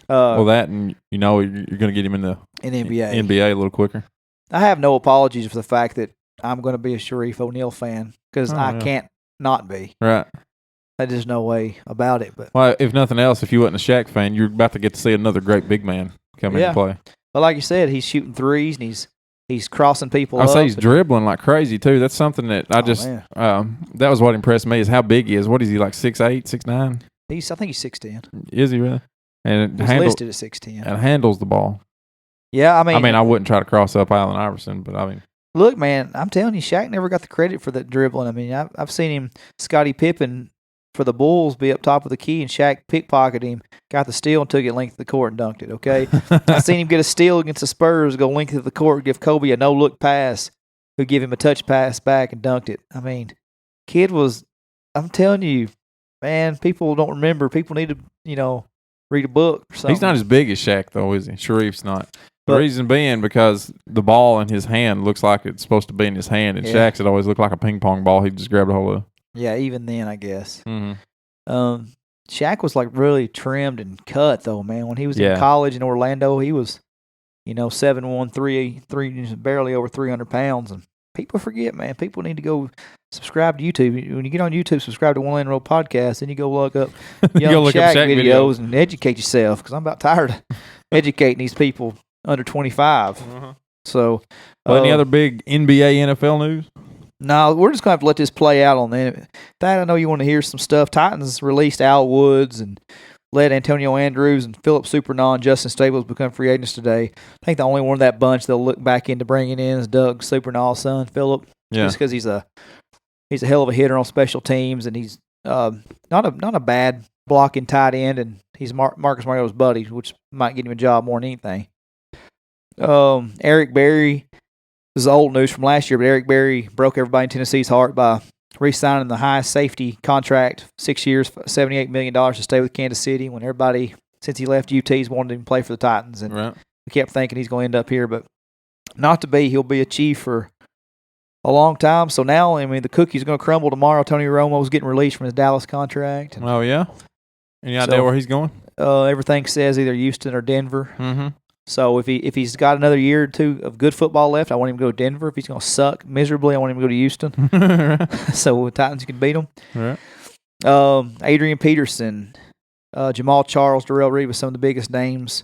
Well, that and you're going to get him in the
in NBA.
NBA a little quicker.
I have no apologies for the fact that I'm going to be a Sharif O'Neal fan because I can't not be.
Right.
There's just no way about it. But
Well, if nothing else, if you wasn't a Shaq fan, you're about to get to see another great big man come in and play.
But like you said, he's shooting threes and he's crossing people.
I'll say he's dribbling like crazy too. That's something that I that was what impressed me is how big he is. What is he, like 6'8", 6'9"?
I think he's 6'10".
Is he really? And
He's listed at 6'10".
And handles the ball.
Yeah, I mean,
I wouldn't try to cross up Allen Iverson, but I mean,
look, man, I'm telling you, Shaq never got the credit for that dribbling. I mean, I've seen him, Scottie Pippen, for the Bulls, be up top of the key, and Shaq pickpocketed him, got the steal, and took it length of the court and dunked it. Okay, I seen him get a steal against the Spurs, go length of the court, give Kobe a no-look pass, who give him a touch pass back and dunked it. I mean, kid was, I'm telling you, man, people don't remember. People need to, read a book or something.
he's not as big as Shaq though, is he? Sharif's not. The reason being because the ball in his hand looks like it's supposed to be in his hand, and Shaq's it always looked like a ping pong ball. He just grabbed a hold of.
Yeah, even then, I guess.
Mm-hmm.
Shaq was like really trimmed and cut though, man. When he was in college in Orlando, he was, 7'1", 3 barely over 300 pounds. And people forget, man. People need to go subscribe to YouTube. When you get on YouTube, subscribe to One Land Road Podcast, then you go look up young Shaq videos and educate yourself. Because I'm about tired of educating these people under 25. So,
any other big NBA, NFL news?
No, we're just going to have to let this play out on that. I know you want to hear some stuff. Titans released Al Woods and let Antonio Andrews and Philip Supernaw and Justin Stables become free agents today. I think the only one of that bunch they'll look back into bringing in is Doug Supernaw's son, Philip. Yeah. Just because he's a hell of a hitter on special teams, and he's not a bad blocking tight end, and he's Marcus Mariota's buddy, which might get him a job more than anything. Eric Berry. This is old news from last year, but Eric Berry broke everybody in Tennessee's heart by re-signing the highest safety contract, 6 years, $78 million to stay with Kansas City when everybody, since he left UT, he's wanted him to play for the Titans. And we kept thinking he's going to end up here, but not to be. He'll be a Chief for a long time. So now, the cookie's going to crumble tomorrow. Tony Romo's getting released from his Dallas contract.
Oh, yeah? Any idea where he's going?
Everything says either Houston or Denver.
Mm-hmm.
So if he's got another year or two of good football left, I want him to go to Denver. If he's going to suck miserably, I want him to go to Houston. So the Titans can beat him.
Right.
Adrian Peterson, Jamal Charles, Darrell Reed with some of the biggest names.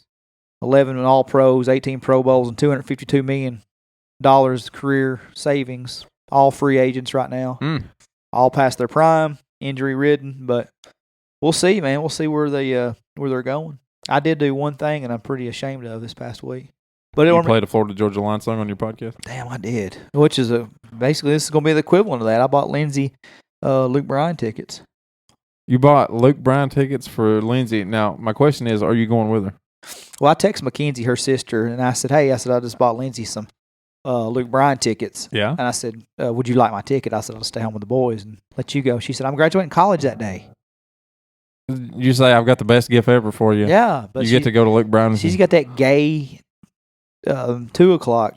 11 All-Pros, 18 Pro Bowls, and $252 million career savings. All free agents right now. All past their prime, injury-ridden. But we'll see, man. We'll see where they're going. I did do one thing, and I'm pretty ashamed of this past week. But
you played a Florida Georgia Line song on your podcast?
Damn, I did. Which is basically this is going to be the equivalent of that. I bought Lindsey Luke Bryan tickets.
You bought Luke Bryan tickets for Lindsey. Now, my question is, are you going with her?
Well, I texted Mackenzie, her sister, and I said, hey, I just bought Lindsey some Luke Bryan tickets.
Yeah.
And I said, would you like my ticket? I said, I'll stay home with the boys and let you go. She said, I'm graduating college that day.
You say I've got the best gift ever for you.
Yeah, but
you get to go to Luke Bryan.
She's got that gay 2:00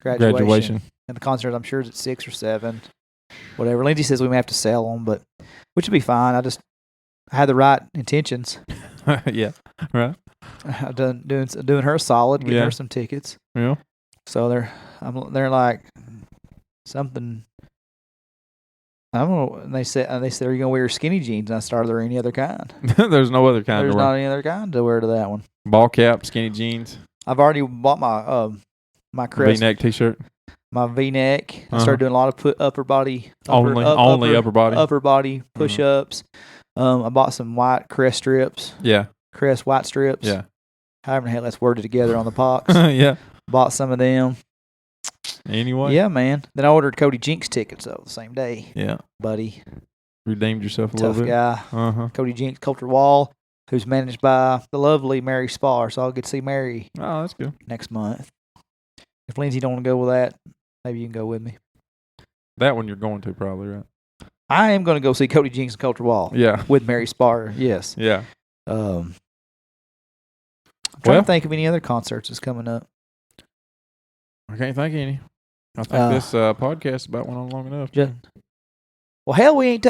graduation, and the concert I'm sure is at 6 or 7, whatever. Lindsay says we may have to sell them, but which would be fine. I had the right intentions.
Yeah, right.
I've doing her a solid, getting her some tickets.
Yeah.
So they're like something. I don't know. And they said, are you gonna wear skinny jeans? And I started, are there any other kind?
There's no other kind.
There's not any other kind to wear to that one.
Ball cap, skinny jeans.
I've already bought my crest
V-neck T-shirt.
My V-neck. I started doing a lot of upper body.
Only upper body.
Upper body push-ups. I bought some white crest strips.
Yeah.
Crest white strips.
Yeah.
However the hell that's worded together on the box.
Yeah.
Bought some of them.
Anyway.
Yeah, man. Then I ordered Cody Jinks tickets the same day.
Yeah.
Buddy.
Redeemed yourself a
Tough
little bit.
Guy.
Uh-huh.
Cody Jinks, Coulter Wall, who's managed by the lovely Mary Spar. So I'll get to see Mary.
Oh, that's good.
Next month. If Lindsay don't want to go with that, maybe you can go with me.
That one you're going to probably, right?
I am going to go see Cody Jinks and Coulter Wall.
Yeah.
With Mary Spar, yes.
Yeah.
I'm trying to think of any other concerts that's coming up.
I can't think of any. I think this podcast about went on long enough.
Well, hell, we ain't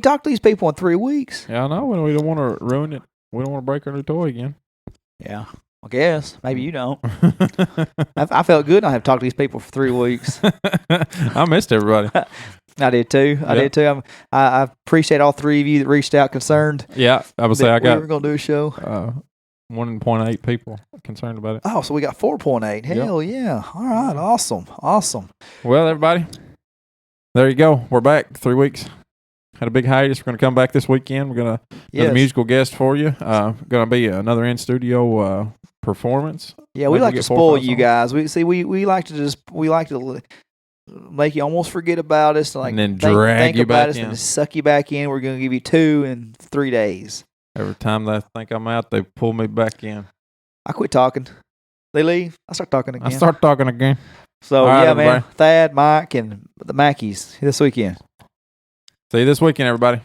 talked to these people in 3 weeks.
Yeah, I know. We don't want to ruin it. We don't want to break our new toy again.
Yeah, I guess maybe you don't. I felt good. I have talked to these people for 3 weeks.
I missed everybody.
I did too. I did too. I appreciate all 3 of you that reached out concerned.
Yeah, I would say I got.
We were gonna do a show.
1.8 people concerned about it.
Oh, so we got 4.8. Hell yeah! All right, awesome.
Well, everybody, there you go. We're back 3 weeks. Had a big hiatus. We're going to come back this weekend. We're going to have a musical guest for you. Going to be another in studio performance.
Yeah, we like to spoil you guys. We like to make you almost forget about us,
and then drag you back in,
and suck you back in. We're going to give you 2 in 3 days.
Every time they think I'm out, they pull me back in.
I quit talking. They leave. I start talking again. So,
right,
yeah,
everybody.
man. Thad, Mike, and the Mackies this weekend.
See you this weekend, everybody.